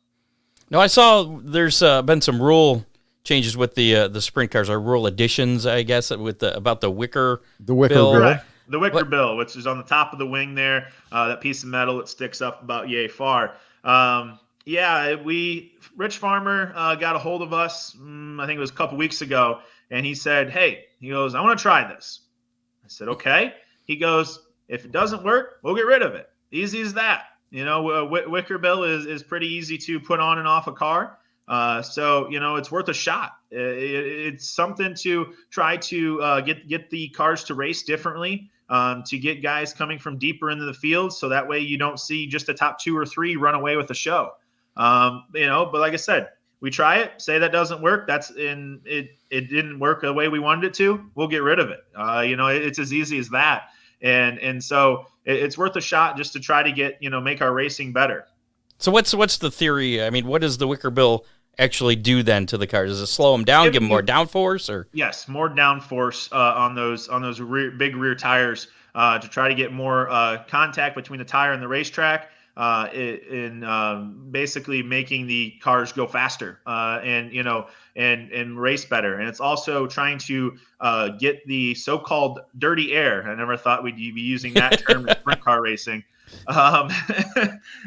No, I saw there's been some rule changes with the sprint cars, or rule additions, I guess, about the wicker bill. Correct. The wicker bill, which is on the top of the wing there, that piece of metal that sticks up about yay far. Rich Farmer got a hold of us, I think it was a couple weeks ago, and he said, hey, I want to try this. I said, okay. He goes, if it doesn't work, we'll get rid of it. Easy as that. Wicker bill is pretty easy to put on and off a car. So it's worth a shot. It's something to try to get the cars to race differently, to get guys coming from deeper into the field. So that way you don't see just the top 2 or 3 run away with the show. But like I said, we try it, say that doesn't work. It didn't work the way we wanted it to. We'll get rid of it. It's as easy as that. And so it's worth a shot just to try to get, make our racing better. So what's the theory? I mean, what does the wicker bill actually do then to the cars? Does it slow them down, give them more downforce, or? Yes, more downforce on those big rear tires to try to get more contact between the tire and the racetrack, in basically making the cars go faster and race better. And it's also trying to get the so-called dirty air. I never thought we'd be using that term in sprint car racing. And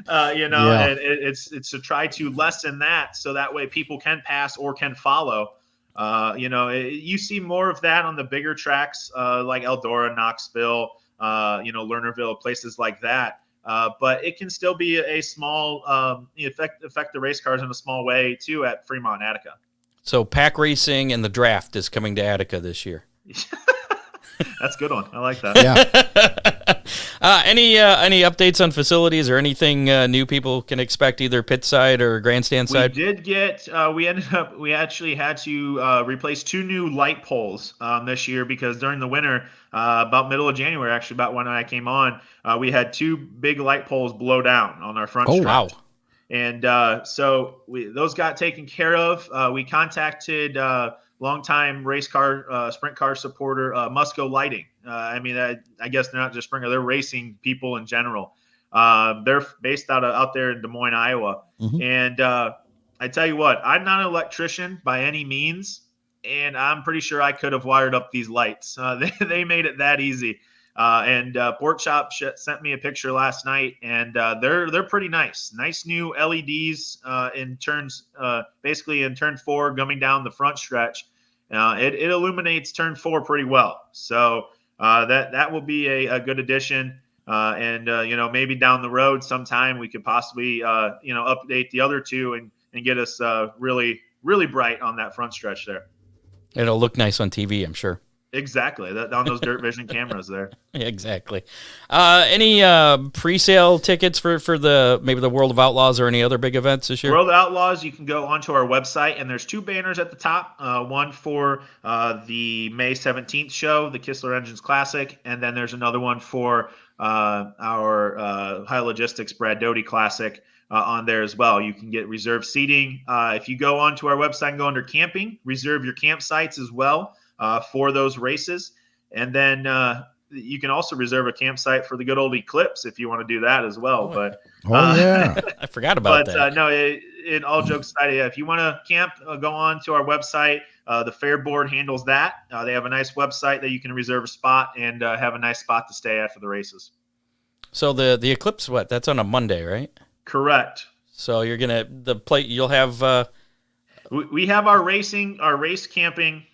it's to try to lessen that, so that way people can pass or can follow. You see more of that on the bigger tracks, like Eldora, Knoxville, Lernerville, places like that. But it can still be a small affect the race cars in a small way too at Fremont, Attica. So pack racing and the draft is coming to Attica this year. That's a good one. I like that. Yeah. Any updates on facilities or anything new people can expect, either pit side or grandstand side? We did get. We actually had to replace 2 new light poles this year, because during the winter, about middle of January, actually about when I came on, we had 2 big light poles blow down on our front stretch. Wow. And so those got taken care of. We contacted longtime race car, sprint car supporter, Musco Lighting. I guess they're not just sprint car, they're racing people in general. They're based out there in Des Moines, Iowa. Mm-hmm. And I tell you what, I'm not an electrician by any means, and I'm pretty sure I could have wired up these lights. They made it that easy. And Port Shop sent me a picture last night, and they're pretty nice. Nice new LEDs in turns, basically in turn 4 coming down the front stretch. It illuminates turn 4 pretty well. So that will be a good addition. And maybe down the road sometime we could possibly update the other 2 and get us really, really bright on that front stretch there. It'll look nice on TV, I'm sure. Exactly. On those Dirt Vision cameras there. Exactly. Any pre-sale tickets for maybe the World of Outlaws or any other big events this year? World of Outlaws, you can go onto our website, and there's 2 banners at the top. One for the May 17th show, the Kistler Engines Classic, and then there's another one for our High Logistics Brad Doty Classic on there as well. You can get reserved seating. If you go onto our website and go under camping, reserve your campsites as well. For those races. And then you can also reserve a campsite for the good old Eclipse if you want to do that as well. But yeah, I forgot about but that. no, in all jokes aside, yeah, if you want to camp, go on to our website. The Fair Board handles that. They have a nice website that you can reserve a spot and have a nice spot to stay at for the races. So the Eclipse, that's on a Monday, right? Correct. So you're gonna you'll have. We have our race camping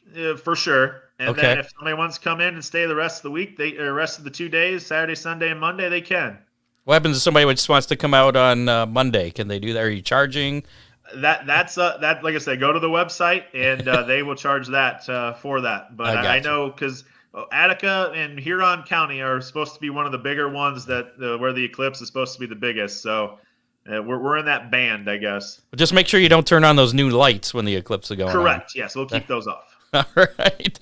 for sure. And Okay. then if somebody wants to come in and stay the rest of the week, rest of the 2 days, Saturday, Sunday, and Monday, they can. What happens if somebody just wants to come out on Monday? Can they do that? Are you charging? That's like I said, go to the website and they will charge that for that. But I know because Attica and Huron County are supposed to be one of the bigger ones where the Eclipse is supposed to be the biggest. So we're in that band, I guess. But just make sure you don't turn on those new lights when the Eclipse is going on. Correct. Yes, we'll keep those off. All right.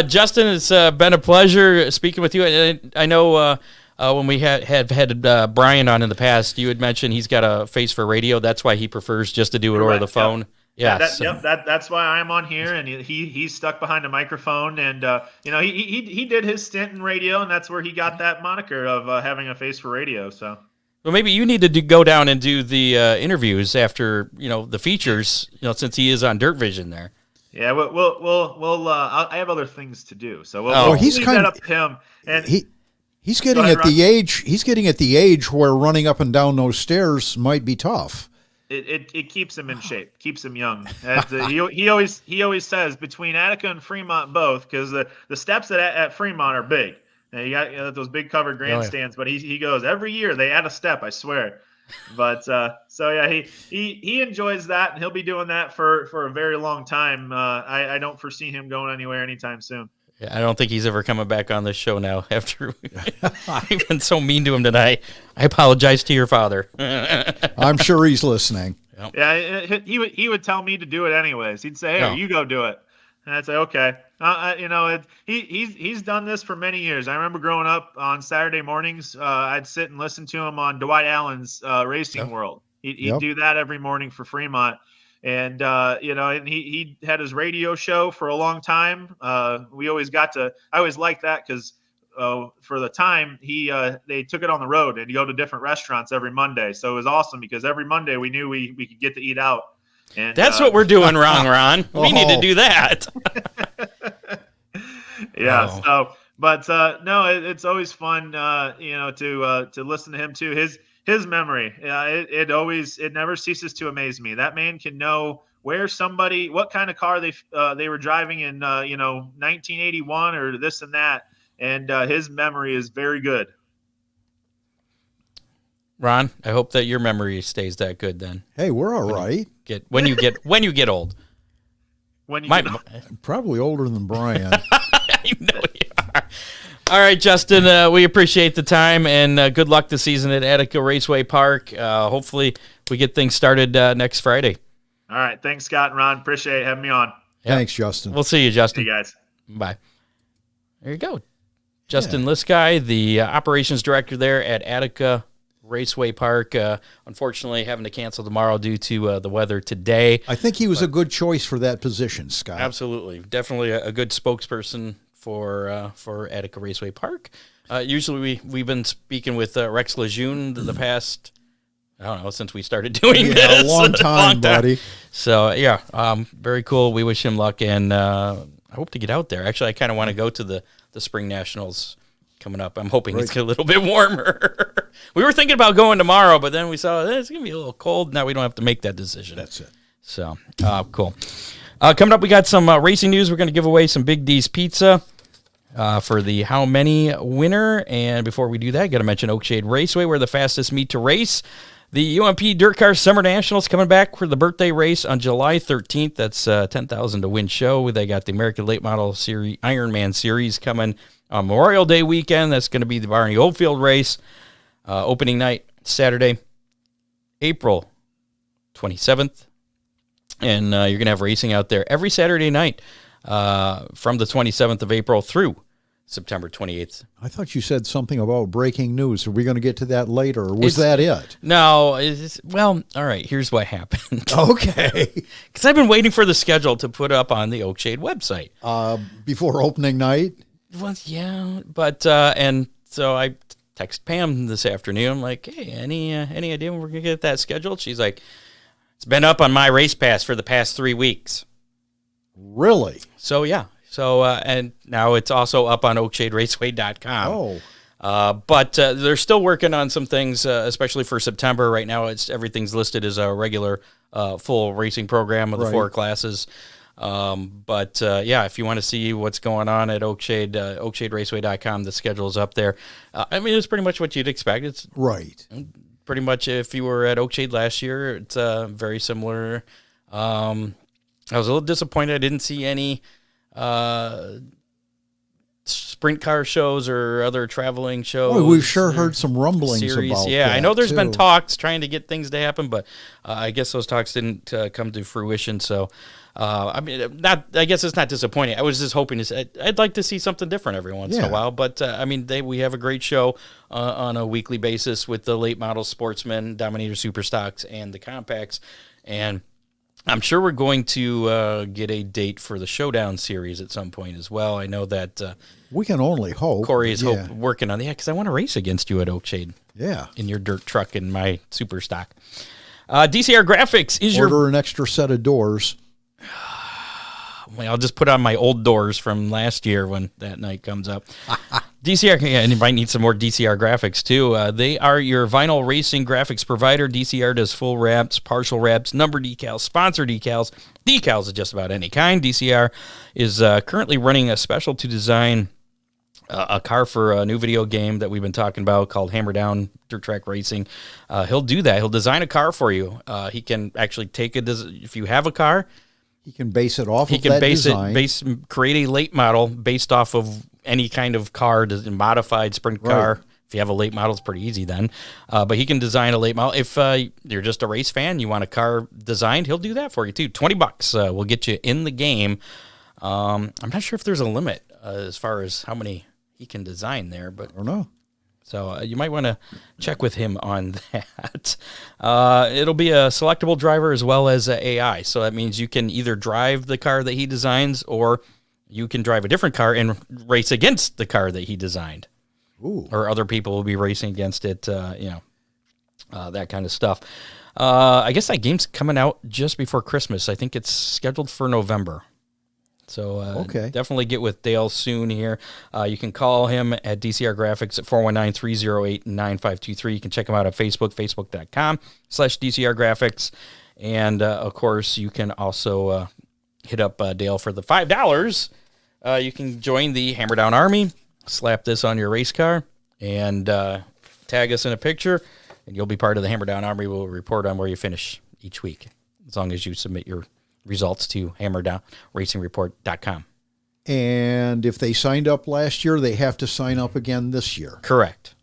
Justin, it's been a pleasure speaking with you. And I know when we had Brian on in the past, you had mentioned he's got a face for radio. That's why he prefers just to do it over the phone. Yep. Yeah. That's why I'm on here, and he's stuck behind a microphone, and he did his stint in radio, and that's where he got that moniker of having a face for radio. So. Well, maybe you need to go down and do the interviews after the features. Since he is on Dirt Vision there. Yeah, we'll I have other things to do, so we'll he's leave kind that of up to him. And he's getting at the age. He's getting at the age where running up and down those stairs might be tough. It keeps him in shape, keeps him young. He always says between Attica and Fremont both, because the steps at Fremont are big. You got those big covered grandstands, but he goes every year they add a step, I swear. But so yeah, he enjoys that, and he'll be doing that for a very long time. I don't foresee him going anywhere anytime soon. Yeah, I don't think he's ever coming back on this show now after I've been so mean to him tonight. I apologize to your father. I'm sure he's listening. Yep. Yeah, he would tell me to do it anyways. He'd say, "Hey, you go do it." And I'd say, "Okay." He's done this for many years. I remember growing up on Saturday mornings. I'd sit and listen to him on Dwight Allen's Racing World. He'd do that every morning for Fremont. And, and he had his radio show for a long time. I always liked that because for the time they took it on the road and you go to different restaurants every Monday. So it was awesome because every Monday we knew we could get to eat out. And that's what we're doing wrong, Ron. We need to do that. Yeah. Oh. So, but no, it's always fun, to listen to him too. His memory, it never ceases to amaze me. That man can know what kind of car they were driving in, 1981 or this and that, and his memory is very good. Ron, I hope that your memory stays that good. Then, hey, we're all right. When you get old. Probably older than Brian. I know you are. All right, Justin, we appreciate the time, and good luck this season at Attica Raceway Park. Hopefully we get things started next Friday. All right. Thanks, Scott and Ron. Appreciate having me on. Yep. Thanks, Justin. We'll see you, Justin. See you guys. Bye. There you go. Justin Liskai, the operations director there at Attica Raceway Park. Unfortunately, having to cancel tomorrow due to the weather today. I think he was a good choice for that position, Scott. Absolutely. Definitely a good spokesperson for Attica Raceway Park. Usually we've been speaking with Rex Lejeune the past, I don't know, since we started doing this. A long time, buddy. So, yeah, very cool. We wish him luck, and I hope to get out there. Actually, I kind of want to go to the Spring Nationals coming up. I'm hoping it's a little bit warmer. We were thinking about going tomorrow, but then we saw it's going to be a little cold. Now we don't have to make that decision. That's it. So, cool. Coming up, we got some racing news. We're going to give away some Big D's Pizza for the How Many winner. And before we do that, got to mention Oakshade Raceway. We're the fastest meet to race. The UMP Dirt Car Summer Nationals coming back for the birthday race on July 13th. That's $10,000 to win show. They got the American Late Model Series Ironman Series coming on Memorial Day weekend. That's going to be the Barney Oldfield race. Opening night, Saturday, April 27th. And you're going to have racing out there every Saturday night from the 27th of April through September 28th. I thought you said something about breaking news. Are we going to get to that later, or was that it? No. Well, all right, here's what happened. Okay. Because I've been waiting for the schedule to put up on the Oakshade website. Before opening night? Well, yeah, but and so I text Pam this afternoon. I'm like, hey, any idea when we're gonna get that scheduled? She's like, it's been up on my race pass for the past 3 weeks. Really? So yeah, and now it's also up on oakshaderaceway.com. But they're still working on some things, especially for September. Right now, everything's listed as a regular full racing program of the 4 classes. But if you want to see what's going on at Oakshade, oakshaderaceway.com, the schedule is up there. I mean, it's pretty much what you'd expect. It's pretty much if you were at Oakshade last year, it's very similar. I was a little disappointed I didn't see any sprint car shows or other traveling shows. We've sure heard some rumblings series. about that. I know there's been talks trying to get things to happen, but I guess those talks didn't come to fruition. So, I guess it's not disappointing. I was just hoping I'd like to see something different every once in a while. But, we have a great show on a weekly basis with the late model sportsmen, Dominator Superstocks, and the compacts. And I'm sure we're going to get a date for the Showdown series at some point as well. I know that we can only hope. Corey is working on because I want to race against you at Oakshade. Yeah, in your dirt truck and my super stock. DCR Graphics is order an extra set of doors. Well, I'll just put on my old doors from last year when that night comes up. DCR, and you might need some more DCR graphics too. They are your vinyl racing graphics provider. DCR does full wraps, partial wraps, number decals, sponsor decals, decals of just about any kind. DCR is currently running a special to design a car for a new video game that we've been talking about called Hammer Down Dirt Track Racing. He'll do that. He'll design a car for you. He can actually take if you have a car, he can base it off of that design. Create a late model based off of any kind of car, modified sprint car. If you have a late model, it's pretty easy then. But he can design a late model. If you're just a race fan, you want a car designed, he'll do that for you too. $20 will get you in the game. I'm not sure if there's a limit as far as how many he can design there, but I don't know. So you might want to check with him on that. It'll be a selectable driver as well as AI. So that means you can either drive the car that he designs or you can drive a different car and race against the car that he designed. Ooh. Or other people will be racing against it, that kind of stuff. I guess that game's coming out just before Christmas. I think it's scheduled for November. So definitely get with Dale soon here. You can call him at DCR Graphics at 419-308-9523. You can check him out on Facebook, facebook.com/DCR Graphics. And, of course, you can also hit up Dale for the $5. You can join the Hammer Down Army, slap this on your race car, and tag us in a picture, and you'll be part of the Hammer Down Army. We'll report on where you finish each week, as long as you submit your results to hammerdownracingreport.com. And if they signed up last year, they have to sign up again this year. Correct.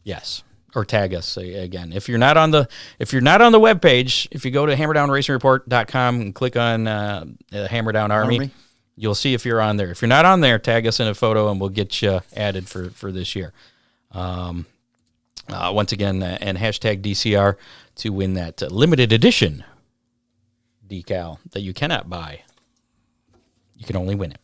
Yes. Or tag us again. If you're not on the webpage, if you go to hammerdownracingreport.com and click on Hammer Down Army, you'll see if you're on there. If you're not on there, tag us in a photo and we'll get you added for this year. Once again, and hashtag DCR to win that limited edition decal that you cannot buy. You can only win it.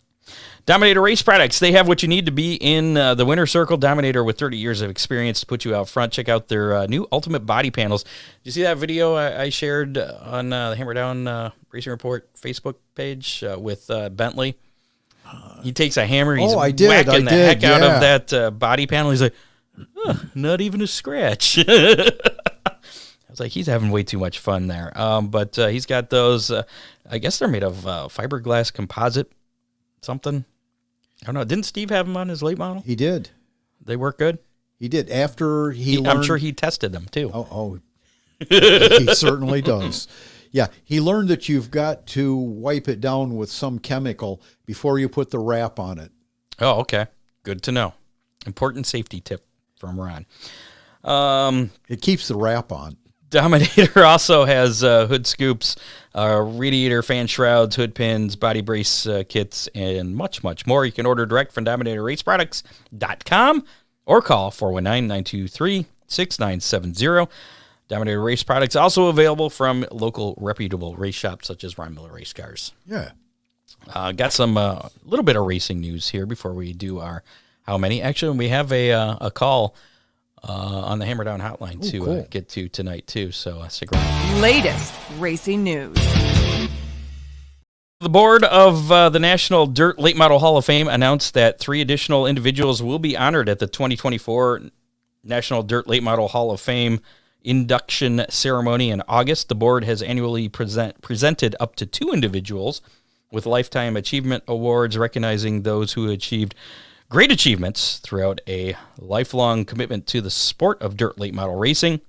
Dominator Race Products. They have what you need to be in the winner's circle. Dominator with 30 years of experience to put you out front. Check out their new Ultimate Body Panels. Did you see that video I shared on the Hammer Down Racing Report Facebook page with Bentley? He takes a hammer. He's whacking the heck out of that body panel. He's like, not even a scratch. I was like, he's having way too much fun there. But he's got those, I guess they're made of fiberglass composite something. I don't know. Didn't Steve have them on his late model? He did. They work good? He did. After he learned... I'm sure he tested them, too. Oh, he certainly does. Yeah, he learned that you've got to wipe it down with some chemical before you put the wrap on it. Oh, okay. Good to know. Important safety tip from Ron. It keeps the wrap on. Dominator also has hood scoops, radiator fan shrouds, hood pins, body brace kits, and much, much more. You can order direct from DominatorRaceProducts.com or call 419-923-6970. Dominator Race Products also available from local reputable race shops such as Ron Miller Race Cars. Yeah. Got some little bit of racing news here before we do our how many. Actually, we have a call on the Hammer Down hotline to get to tonight too. So stick around. Latest racing news. The board of the National Dirt Late Model Hall of Fame announced that 3 additional individuals will be honored at the 2024 National Dirt Late Model Hall of Fame induction ceremony in August. The board has annually presented up to 2 individuals with Lifetime Achievement Awards, recognizing those who achieved great achievements throughout a lifelong commitment to the sport of dirt late model racing.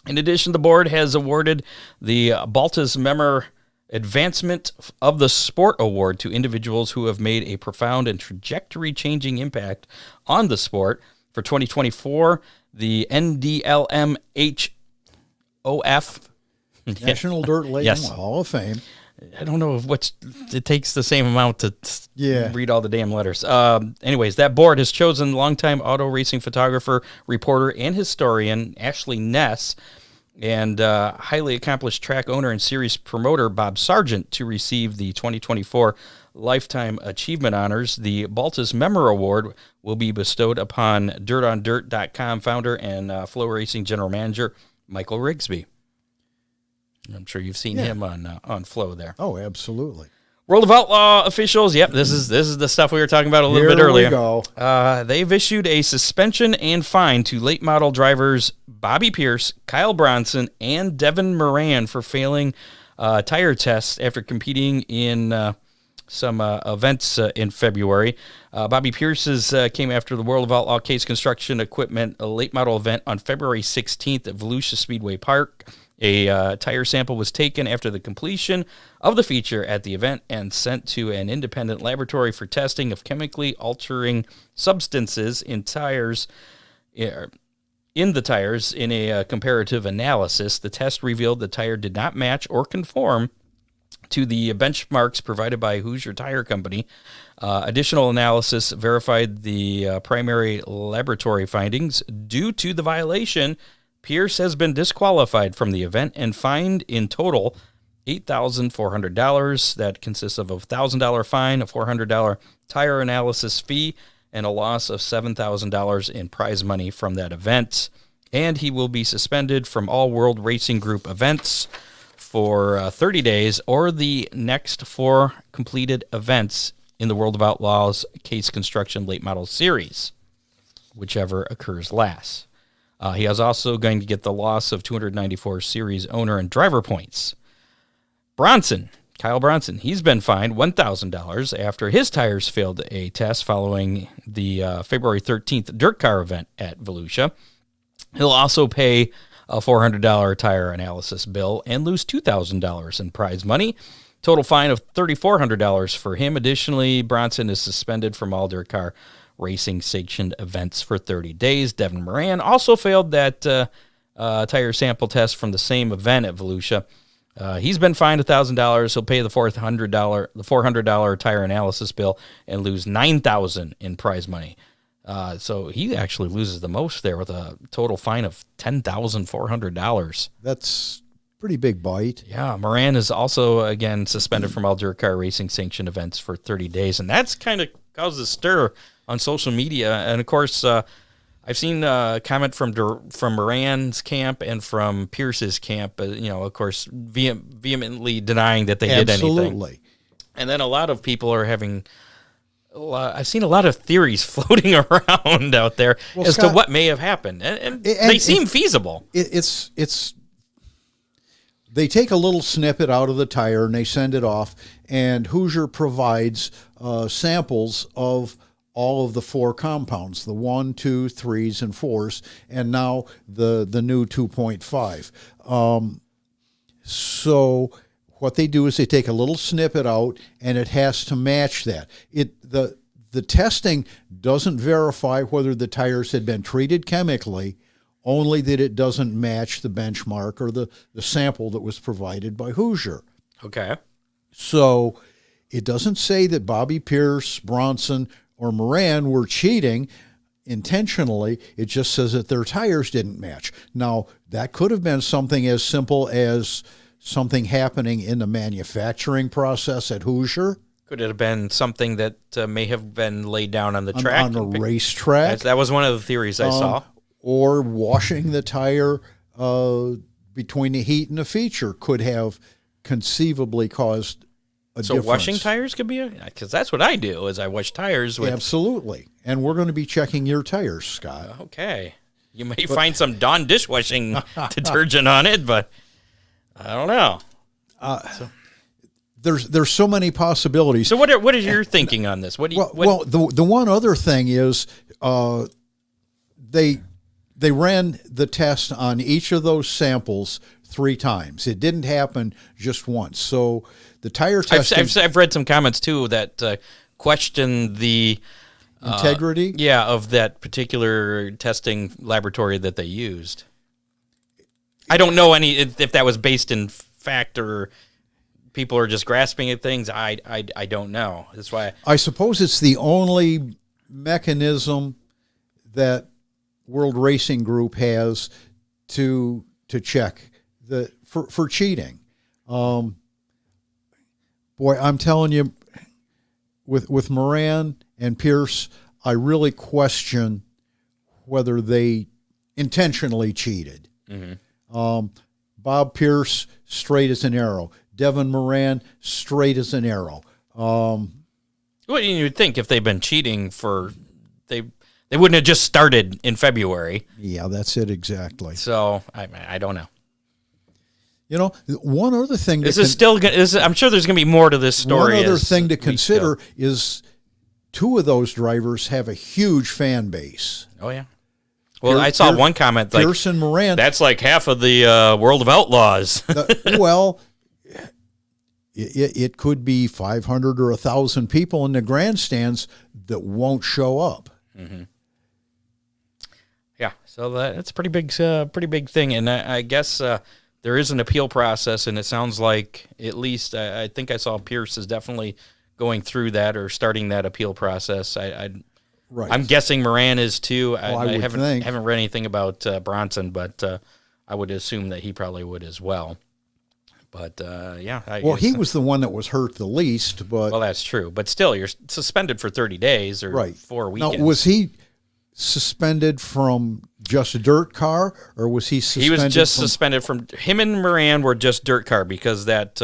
In addition, the board has awarded the Baltus Memmer Advancement of the Sport Award to individuals who have made a profound and trajectory-changing impact on the sport. For 2024, the NDLMHOF National Dirt Late Hall of Fame. I don't know what it takes the same amount to read all the damn letters. Anyways, that board has chosen longtime auto racing photographer, reporter, and historian Ashley Ness and highly accomplished track owner and series promoter Bob Sargent to receive the 2024 Lifetime Achievement Honors. The Baltus Memmer Award will be bestowed upon DirtOnDirt.com founder and Flow Racing general manager Michael Rigsby. I'm sure you've seen him on Flow there. Oh, absolutely. World of Outlaw officials. Yep, this is the stuff we were talking about a little bit earlier. Here we go. They've issued a suspension and fine to late model drivers Bobby Pierce, Kyle Bronson, and Devin Moran for failing tire tests after competing in some events in February. Bobby Pierce's came after the World of Outlaw Case Construction Equipment late model event on February 16th at Volusia Speedway Park. A tire sample was taken after the completion of the feature at the event and sent to an independent laboratory for testing of chemically altering substances in tires. In the tires, in a comparative analysis, the test revealed the tire did not match or conform to the benchmarks provided by Hoosier Tire Company. Additional analysis verified the primary laboratory findings. Due to the violation, Pierce has been disqualified from the event and fined in total $8,400. That consists of a $1,000 fine, a $400 tire analysis fee, and a loss of $7,000 in prize money from that event. And he will be suspended from all World Racing Group events for 30 days or the next 4 completed events in the World of Outlaws Case Construction Late Model Series, whichever occurs last. He is also going to get the loss of 294 series owner and driver points. Kyle Bronson, he's been fined $1,000 after his tires failed a test following the February 13th dirt car event at Volusia. He'll also pay a $400 tire analysis bill and lose $2,000 in prize money. Total fine of $3,400 for him. Additionally, Bronson is suspended from all dirt car racing sanctioned events for 30 days. Devin Moran also failed that tire sample test from the same event at Volusia. He's been fined $1,000. He'll pay the $400 tire analysis bill and lose $9,000 in prize money. So he actually loses the most there with a total fine of $10,400. That's pretty big bite. Yeah, Moran is also, again, suspended from all dirt car racing sanctioned events for 30 days. And that's kind of caused a stir on social media. And, of course, I've seen a comment from Moran's camp and from Pierce's camp, of course, vehemently denying that they did anything. Absolutely. And then a lot of people are having... I've seen a lot of theories floating around out there as to what may have happened, and they seem feasible. They take a little snippet out of the tire and they send it off, and Hoosier provides samples of all of the 4 compounds, the 1, 2, 3s, and 4s, and now the new 2.5. So what they do is they take a little snippet out, and it has to match that. The testing doesn't verify whether the tires had been treated chemically, only that it doesn't match the benchmark or the sample that was provided by Hoosier. Okay. So it doesn't say that Bobby Pierce, Bronson, or Moran were cheating intentionally. It just says that their tires didn't match. Now, that could have been something as simple as something happening in the manufacturing process at Hoosier. Could it have been something that may have been laid down on the track? On a racetrack. That was one of the theories I saw. Or washing the tire between the heat and the feature could have conceivably caused a difference. So washing tires could be because that's what I do is I wash tires with. Absolutely. And we're going to be checking your tires, Scott. Okay. You may find some Dawn dishwashing detergent on it, but I don't know. There's so many possibilities. So what is your thinking on this? What do you? The one other thing is they ran the test on each of those samples 3 times. It didn't happen just once. So the tire testing. I've read some comments too that question the integrity. Of that particular testing laboratory that they used. I don't know if that was based in fact or people are just grasping at things. I don't know. That's why I suppose it's the only mechanism that World Racing Group has to check for cheating. Boy, I'm telling you, with Moran and Pierce, I really question whether they intentionally cheated. Mm-hmm. Bob Pierce, straight as an arrow. Devin Moran, straight as an arrow. Well, you'd think if they've been cheating they wouldn't have just started in February. Yeah, that's it exactly. So I don't know. You know, one other thing. I'm sure there's going to be more to this story. One other thing to consider is 2 of those drivers have a huge fan base. Oh yeah. Well, I saw one comment like Pierce and Moran. That's like half of the World of Outlaws. Well, it could be 500 or 1,000 people in the grandstands that won't show up. Mm-hmm. Yeah, so that's a pretty big thing, and I guess there is an appeal process, and it sounds like at least I think I saw Pierce is definitely going through that or starting that appeal process. Right. I'm guessing Moran is too. Well, I haven't read anything about Bronson, but I would assume that he probably would as well. But he was the one that was hurt the least. But well, that's true. But still, you're suspended for 30 days or 4 weekends. Now, was he suspended from just a dirt car, or was he suspended? He was just suspended from. Him and Moran were just dirt car because that.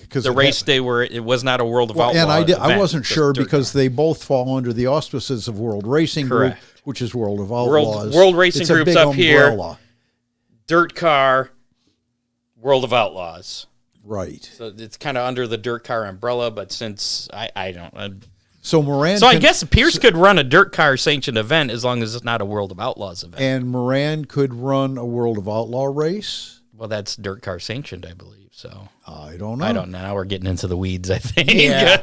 The race day it was not a World of Outlaws. And I wasn't sure because they both fall under the auspices of World Racing Group, which is World of Outlaws. World Racing Group's up umbrella. Here. Dirt car, World of Outlaws. Right. So it's kind of under the dirt car umbrella, but since I don't. So Moran. So I guess Pierce could run a dirt car sanctioned event as long as it's not a World of Outlaws event. And Moran could run a World of Outlaw race. Well, that's dirt car sanctioned, I believe. So I don't know. I don't know. We're getting into the weeds, I think. Yeah.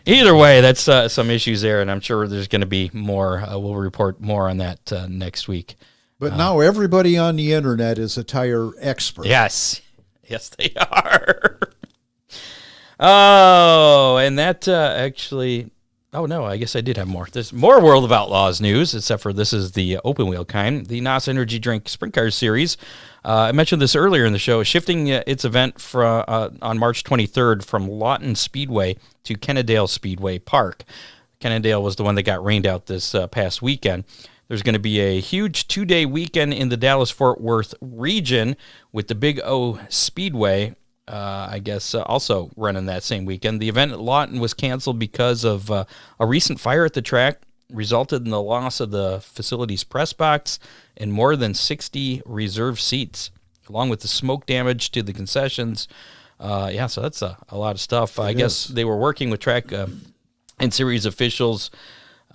Either way, that's some issues there, and I'm sure there's going to be more. We'll report more on that next week. But now everybody on the internet is a tire expert. Yes, they are. Oh, and that actually. Oh no, I guess I did have more. There's more World of Outlaws news, except for this is the open wheel kind. The NOS Energy Drink Sprint Car Series. I mentioned this earlier in the show, shifting its event on March 23rd from Lawton Speedway to Kennedale Speedway Park. Kennedale was the one that got rained out this past weekend. There's going to be a huge 2-day weekend in the Dallas-Fort Worth region with the Big O Speedway, also running that same weekend. The event at Lawton was canceled because of a recent fire at the track resulted in the loss of the facility's press box and more than 60 reserve seats, along with the smoke damage to the concessions. So that's a lot of stuff. I guess they were working with track and series officials,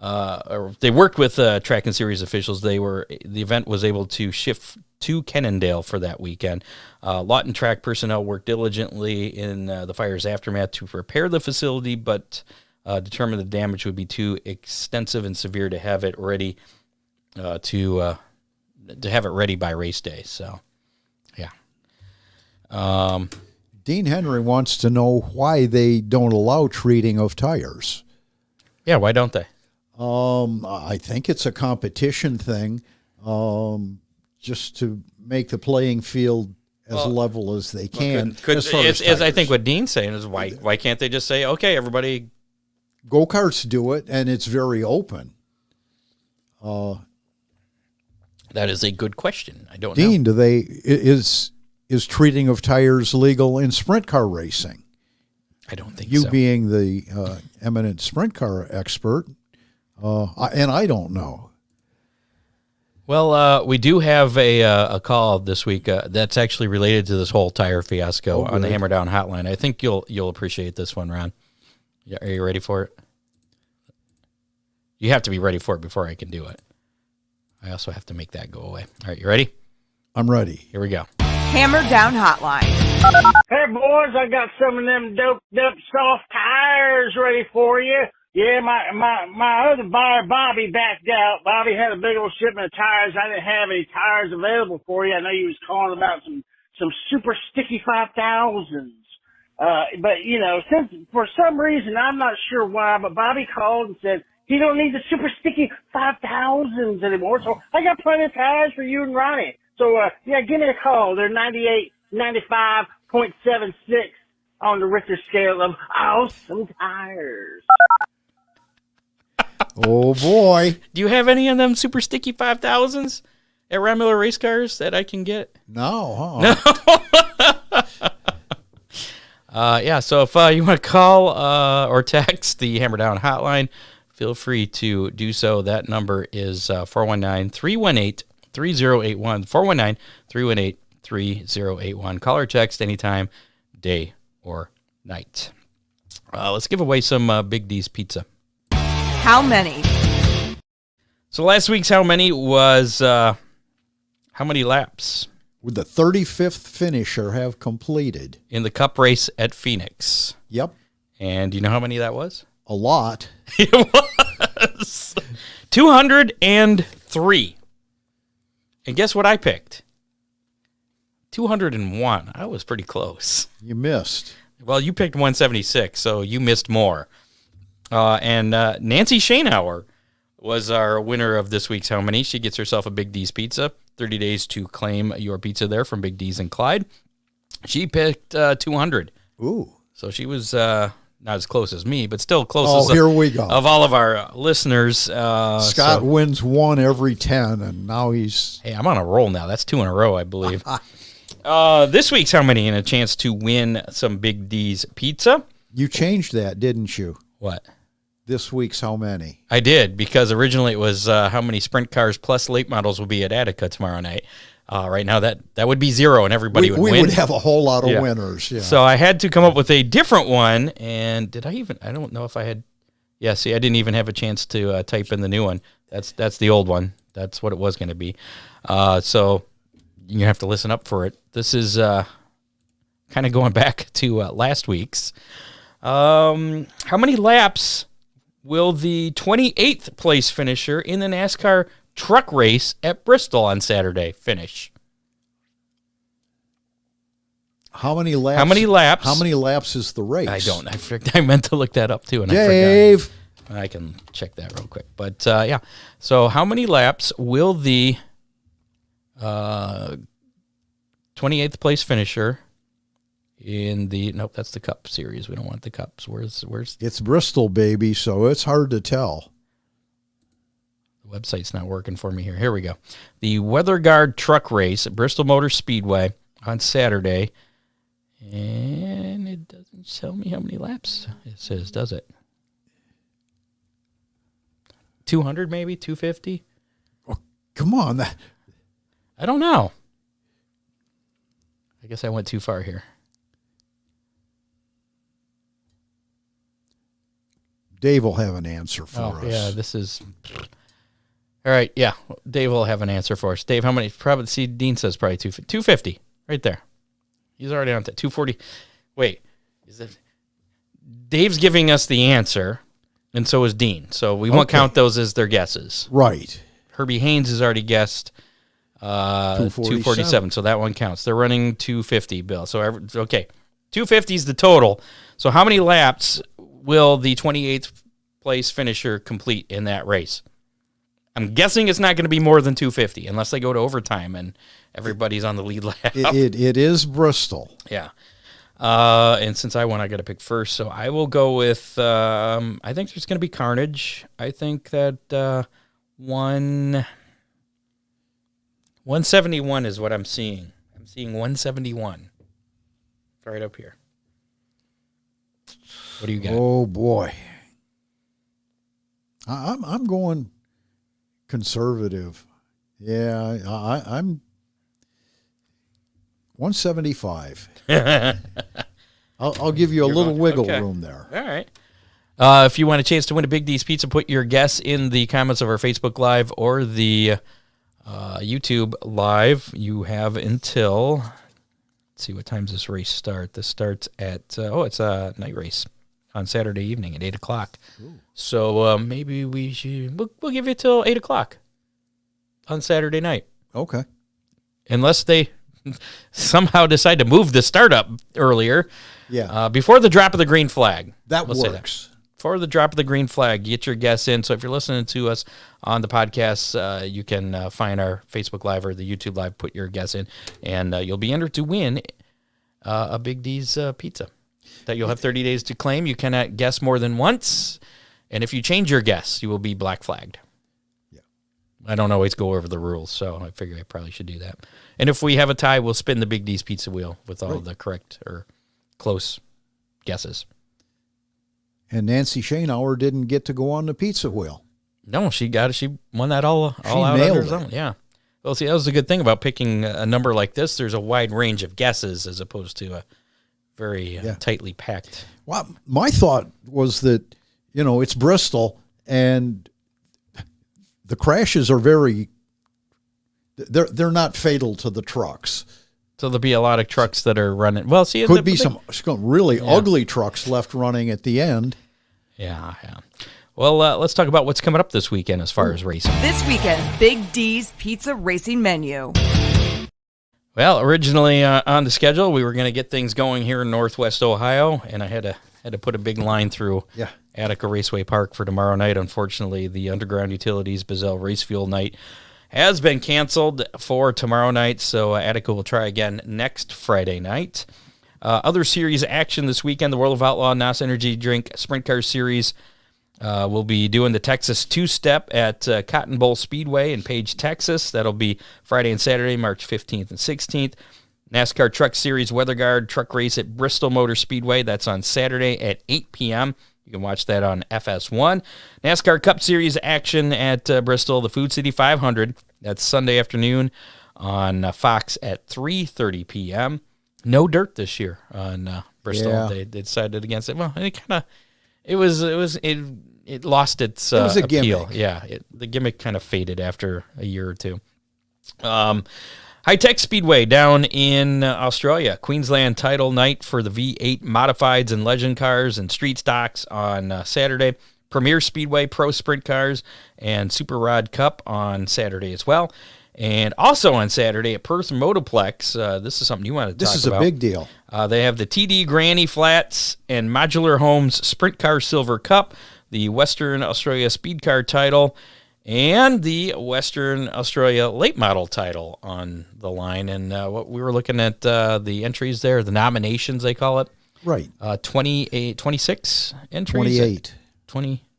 or they worked with track and series officials. The event was able to shift to Kennedale for that weekend. Lawton track personnel worked diligently in the fire's aftermath to repair the facility, but determined the damage would be too extensive and severe to have it ready to have it ready by race day. So, yeah. Dean Henry wants to know why they don't allow treating of tires. Yeah, why don't they? I think it's a competition thing, just to make the playing field as level as they can. As I think what Dean's saying is why can't they just say, okay, everybody? Go-karts do it, and it's very open. That is a good question. I don't know. Dean, is treating of tires legal in sprint car racing? I don't think you so. being the eminent sprint car expert, and I don't know. Well, we do have a call this week that's actually related to this whole tire fiasco on the Hammer Down Hotline. I think you'll appreciate this one, Ron. Yeah, are you ready for it? You have to be ready for it before I can do it. I also have to make that go away. All right, you ready? I'm ready. Here we go. Hammer Down Hotline. Hey, boys, I got some of them doped up soft tires ready for you. Yeah, my other buyer, Bobby, backed out. Bobby had a big old shipment of tires. I didn't have any tires available for you. I know you was calling about some super sticky 5000s. But, you know, since for some reason, I'm not sure why, but Bobby called and said he don't need the super sticky 5000s anymore. So I got plenty of tires for you and Ronnie. So, yeah, give me a call. They're 95.76 on the Richter scale of awesome tires. Oh, boy. Do you have any of them super sticky 5000s at Ron Miller Race Cars that I can get? No. No. Yeah, so if you want to call or text the Hammer Down Hotline, feel free to do so. That number is 419-318-3081, 419-318-3081. Call or text anytime, day or night. Let's give away some Big D's Pizza. How many? So last week's How Many was how many laps? Would the 35th finisher have completed? In the Cup race at Phoenix. Yep. And do you know how many that was? A lot. It was 203. And guess what I picked? 201. I was pretty close. You missed. Well, you picked 176, so you missed more. And Nancy Schoenauer was our winner of this week's How Many. She gets herself a Big D's Pizza. 30 days to claim your pizza there from Big D's and Clyde. She picked 200. Ooh. So she was not as close as me, but still closest here we go. Of all of our listeners. Scott wins 1 every 10, and now he's... Hey, I'm on a roll now. That's 2 in a row, I believe. This week's How Many, and a chance to win some Big D's Pizza. You changed that, didn't you? What? This week's How Many? I did, because originally it was how many sprint cars plus late models will be at Attica tomorrow night. Right now, that would be 0, and everybody would win. We would have a whole lot of winners. Yeah. So I had to come up with a different one, and did I even? I don't know if I had. Yeah, see, I didn't even have a chance to type in the new one. That's the old one. That's what it was going to be. So you have to listen up for it. This is kind of going back to last week's. How many laps will the 28th place finisher in the NASCAR truck race at Bristol on Saturday finish? How many laps? How many laps? How many laps is the race? I don't. I meant to look that up too, and Dave. I forgot. I can check that real quick. But yeah. So how many laps will the 28th place finisher in the that's the Cup Series. We don't want the Cups. Where's It's Bristol, baby, so it's hard to tell. The website's not working for me here. Here we go. The Weather Guard Truck Race at Bristol Motor Speedway on Saturday. And it doesn't tell me how many laps it says, does it? 200 maybe? 250? Oh, come on. I don't know. I guess I went too far here. Dave will have an answer for us. Yeah, this is... All right, yeah. Dave will have an answer for us. Dave, how many? Probably, see, Dean says probably 250. Right there. He's already on that. 240. Wait. Is it? Dave's giving us the answer, and so is Dean. So we won't count those as their guesses. Right. Herbie Haynes has already guessed 247, so that one counts. They're running 250, Bill. So, okay. 250 is the total. So how many laps will the 28th place finisher complete in that race? I'm guessing it's not going to be more than 250 unless they go to overtime and everybody's on the lead lap. It is Bristol. Yeah. And since I won, I got to pick first. So I will go with, I think there's going to be carnage. I think that 171 is what I'm seeing. I'm seeing 171. Right up here. What do you got? Oh, boy. I'm going conservative. Yeah, I'm 175. I'll give you a little wiggle room there. All right. If you want a chance to win a Big D's Pizza, put your guess in the comments of our Facebook Live or the YouTube Live. You have until, let's see, what time does this race start? This starts at, it's a night race on Saturday evening at 8 o'clock. Ooh. So maybe we'll give you till 8 o'clock on Saturday night. Okay. Unless they somehow decide to move the start up earlier. Yeah. Before the drop of the green flag. That works. Before the drop of the green flag, get your guess in. So if you're listening to us on the podcast, you can find our Facebook Live or the YouTube Live, put your guess in, and you'll be entered to win a Big D's pizza that you'll have 30 days to claim. You cannot guess more than once, and if you change your guess, you will be black flagged. Yeah. I don't always go over the rules, so I figure I probably should do that. And if we have a tie, we'll spin the Big D's pizza wheel with all the correct or close guesses. And Nancy Schoenauer didn't get to go on the pizza wheel. No, she won that all out on her own. Yeah. Well, see, that was the good thing about picking a number like this. There's a wide range of guesses as opposed to a very tightly packed. Well, my thought was that, it's Bristol and the crashes are they're not fatal to the trucks. So there'll be a lot of trucks that are running. Well, see, could be some really ugly trucks left running at the end. Yeah. Well, let's talk about what's coming up this weekend as far as racing. This weekend's Big D's Pizza Racing menu. Well, originally on the schedule, we were going to get things going here in Northwest Ohio, and I had to put a big line through Attica Raceway Park for tomorrow night. Unfortunately, the Underground Utilities Bazell Race Fuel Night has been canceled for tomorrow night, so Attica will try again next Friday night. Other series action this weekend, the World of Outlaw NOS Energy Drink Sprint Car Series will be doing the Texas Two-Step at Cotton Bowl Speedway in Page, Texas. That'll be Friday and Saturday, March 15th and 16th. NASCAR Truck Series Weather Guard Truck Race at Bristol Motor Speedway. That's on Saturday at 8 p.m. You can watch that on FS1. NASCAR Cup Series action at Bristol, the Food City 500. That's Sunday afternoon on Fox at 3:30 p.m. No dirt this year on Bristol. Yeah. They decided against it. Well, it lost its it was a appeal. gimmick. Yeah, the gimmick kind of faded after a year or two. High Tech Speedway down in Australia. Queensland title night for the V8 modifieds and legend cars and street stocks on Saturday. Premier Speedway Pro Sprint cars and Super Rod Cup on Saturday as well. And also on Saturday at Perth Motoplex, this is something you want to talk about. This is a big deal. They have the TD Granny Flats and Modular Homes Sprint Car Silver Cup, the Western Australia Speed Car title, and the Western Australia Late Model title on the line. And what we were looking at the entries there, the nominations they call it. Right. 26 entries. 28.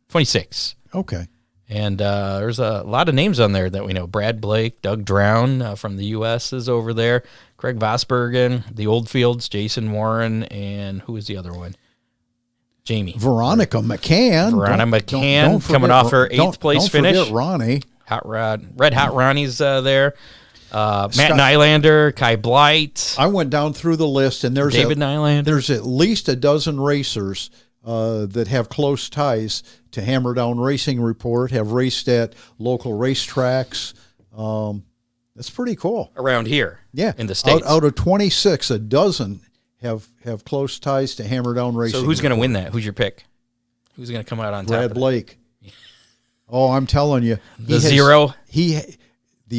26. Okay. And there's a lot of names on there that we know. Brad Blake, Doug Drown from the U.S. is over there. Craig Vosbergen, the Oldfields, Jason Warren, and who is the other one? Jamie. Veronica McCann. Don't coming off her 8th place finish. Don't forget Ronnie. Red Hot Ronnie's there. Matt Nylander, Kai Blight. I went down through the list, and there's David Nylander. There's at least a dozen racers that have close ties to Hammer Down Racing Report, have raced at local racetracks. That's pretty cool. Around here. Yeah. In the States. Out of 26, a dozen have close ties to Hammer Down Racing. So who's going to win that? Who's your pick? Who's going to come out on top? Brad Blake. Oh, I'm telling you. The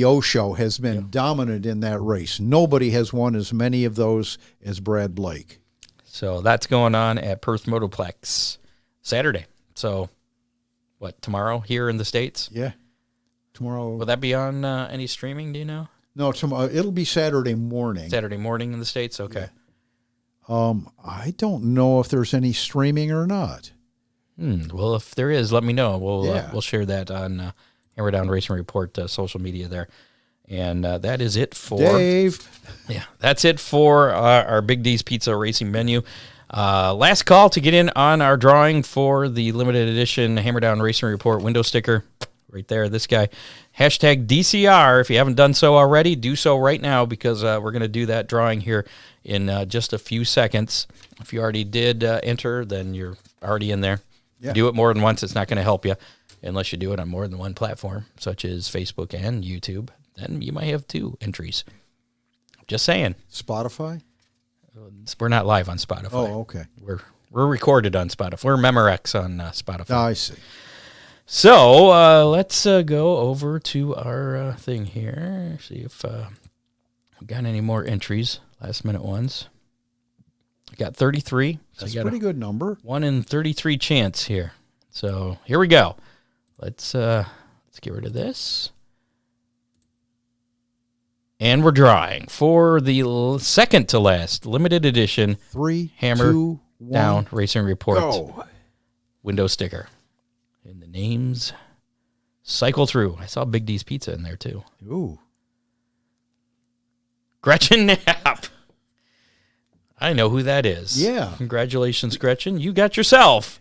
O Show has been dominant in that race. Nobody has won as many of those as Brad Blake. So that's going on at Perth Motoplex Saturday. So, tomorrow here in the States? Yeah. Tomorrow. Will that be on any streaming? Do you know? No, tomorrow. It'll be Saturday morning. Saturday morning in the States. Okay. I don't know if there's any streaming or not. Well, if there is, let me know. We'll share that on Hammer Down Racing Report social media there. And that is it for Dave. Yeah, that's it for our Big D's Pizza Racing menu. Last call to get in on our drawing for the limited edition Hammer Down Racing Report window sticker. Right there, this guy. Hashtag DCR. If you haven't done so already, do so right now because we're going to do that drawing here in just a few seconds. If you already did enter, then you're already in there. Yeah. Do it more than once, it's not going to help you unless you do it on more than one platform, such as Facebook and YouTube. Then you might have 2 entries. Just saying. Spotify? We're not live on Spotify. Oh, okay. We're recorded on Spotify. We're Memorex on Spotify. Oh, I see. So let's go over to our thing here. See if we got any more entries, last minute ones. We got 33. So That's a pretty good number. 1 in 33 chance here. So here we go. Let's get rid of this. And we're drawing for the second to last limited edition 3, Hammer 2, 1, Down Racing Report go. window sticker. And the names cycle through. I saw Big D's Pizza in there too. Ooh. Gretchen Knapp. I know who that is. Yeah. Congratulations, Gretchen. You got yourself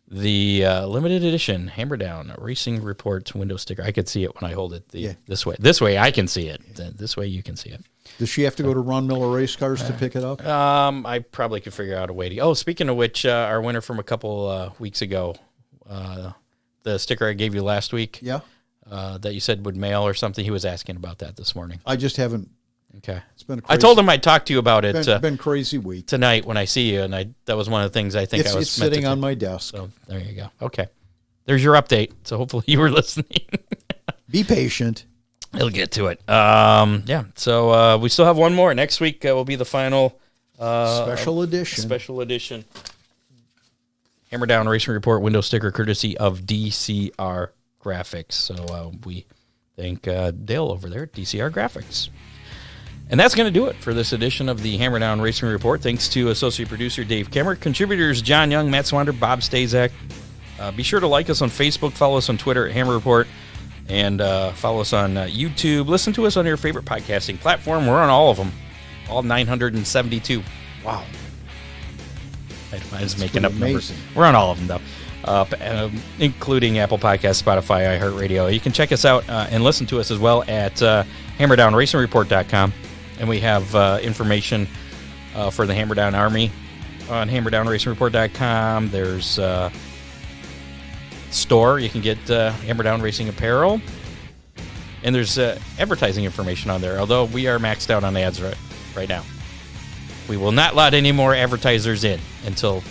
the limited edition Hammer Down Racing Report window sticker. I could see it when I hold it this way. This way I can see it. This way you can see it. Does she have to go to Ron Miller Race Cars to pick it up? I probably could figure out a way to. Oh, speaking of which, our winner from a couple weeks ago, the sticker I gave you last week, Yeah. that you said would mail or something, he was asking about that this morning. I just haven't. Okay. It's been. I told him I'd talk to you about it Been crazy week. tonight when I see you, and that was one of the things I think It's I was meant sitting to on do. my desk. So there you go. Okay. There's your update. So hopefully you were listening. Be patient. It'll get to it. Yeah. So we still have one more. Next week will be the final Special edition. Special edition. Hammer Down Racing Report window sticker courtesy of DCR Graphics. So we thank Dale over there at DCR Graphics. And that's going to do it for this edition of the Hammer Down Racing Report. Thanks to associate producer Dave Kemmer, contributors John Young, Matt Swander, Bob Stazak. Be sure to like us on Facebook, follow us on Twitter at Hammer Report, and follow us on YouTube. Listen to us on your favorite podcasting platform. We're on all of them, all 972. Wow. I was making up numbers. amazing. We're on all of them, though, including Apple Podcasts, Spotify, iHeartRadio. You can check us out and listen to us as well at HammerDownRacingReport.com. And we have information for the Hammer Down Army on HammerDownRacingReport.com. There's a store. You can get Hammer Down Racing apparel. And there's advertising information on there, although we are maxed out on ads right now. We will not let any more advertisers in until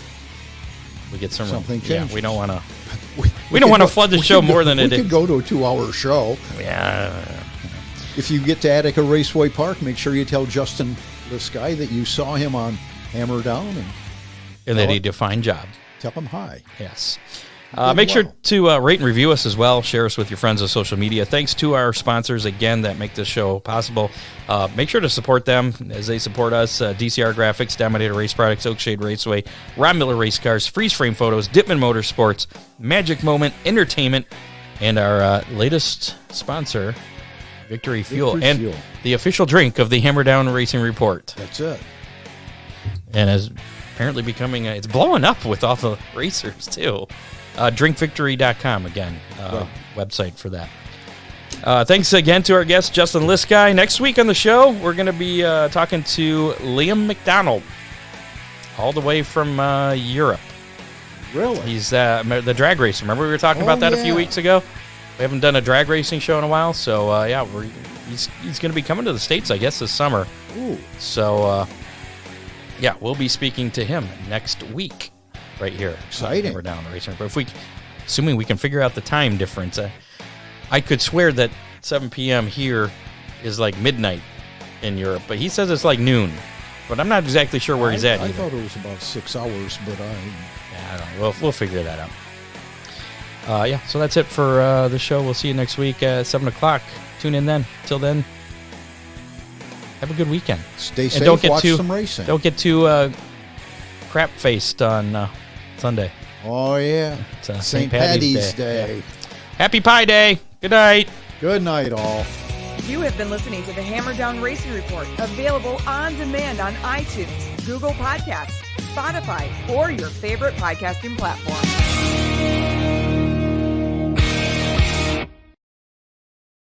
we get Something Yeah, changes. we don't want to. We don't want to flood the show more than it We is. could go to a 2-hour show. Yeah. If you get to Attica Raceway Park, make sure you tell Justin Liskai that you saw him on Hammer Down And that he did a fine job. tell him hi. Yes. Make sure well. to rate and review us as well. Share us with your friends on social media. Thanks to our sponsors, again, that make this show possible. Make sure to support them as they support us. DCR Graphics, Dominator Race Products, Oakshade Raceway, Ron Miller Race Cars, Freeze Frame Photos, Dipman Motorsports, Magic Moment Entertainment, and our latest sponsor, Victory Fuel, Victory and Fuel. the official drink of the Hammer Down Racing Report. That's it. And is apparently becoming it's blowing up with all the racers too. Drinkvictory.com again, website for that. Thanks again to our guest Justin Liskai. Next week on the show, we're going to be talking to Liam McDonald, all the way from Europe. Really? He's the drag racer. Remember we were talking about that a few yeah. weeks ago? We haven't done a drag racing show in a while, so he's going to be coming to the States, I guess, this summer. Ooh. So, we'll be speaking to him next week, right here. Exciting. We're down racing, but assuming we can figure out the time difference, I could swear that 7 p.m. here is like midnight in Europe, but he says it's like noon. But I'm not exactly sure where he's at. I either. thought it was about 6 hours, but I don't know. We'll figure that out. So that's it for the show. We'll see you next week at 7 o'clock. Tune in then. Till then, have a good weekend. Stay safe. And don't get watch too, some racing. Don't get too crap-faced on Sunday. Oh, yeah. It's St. Paddy's Day. Yeah. Happy Pie Day. Good night. Good night, all. You have been listening to the Hammer Down Racing Report, available on demand on iTunes, Google Podcasts, Spotify, or your favorite podcasting platform.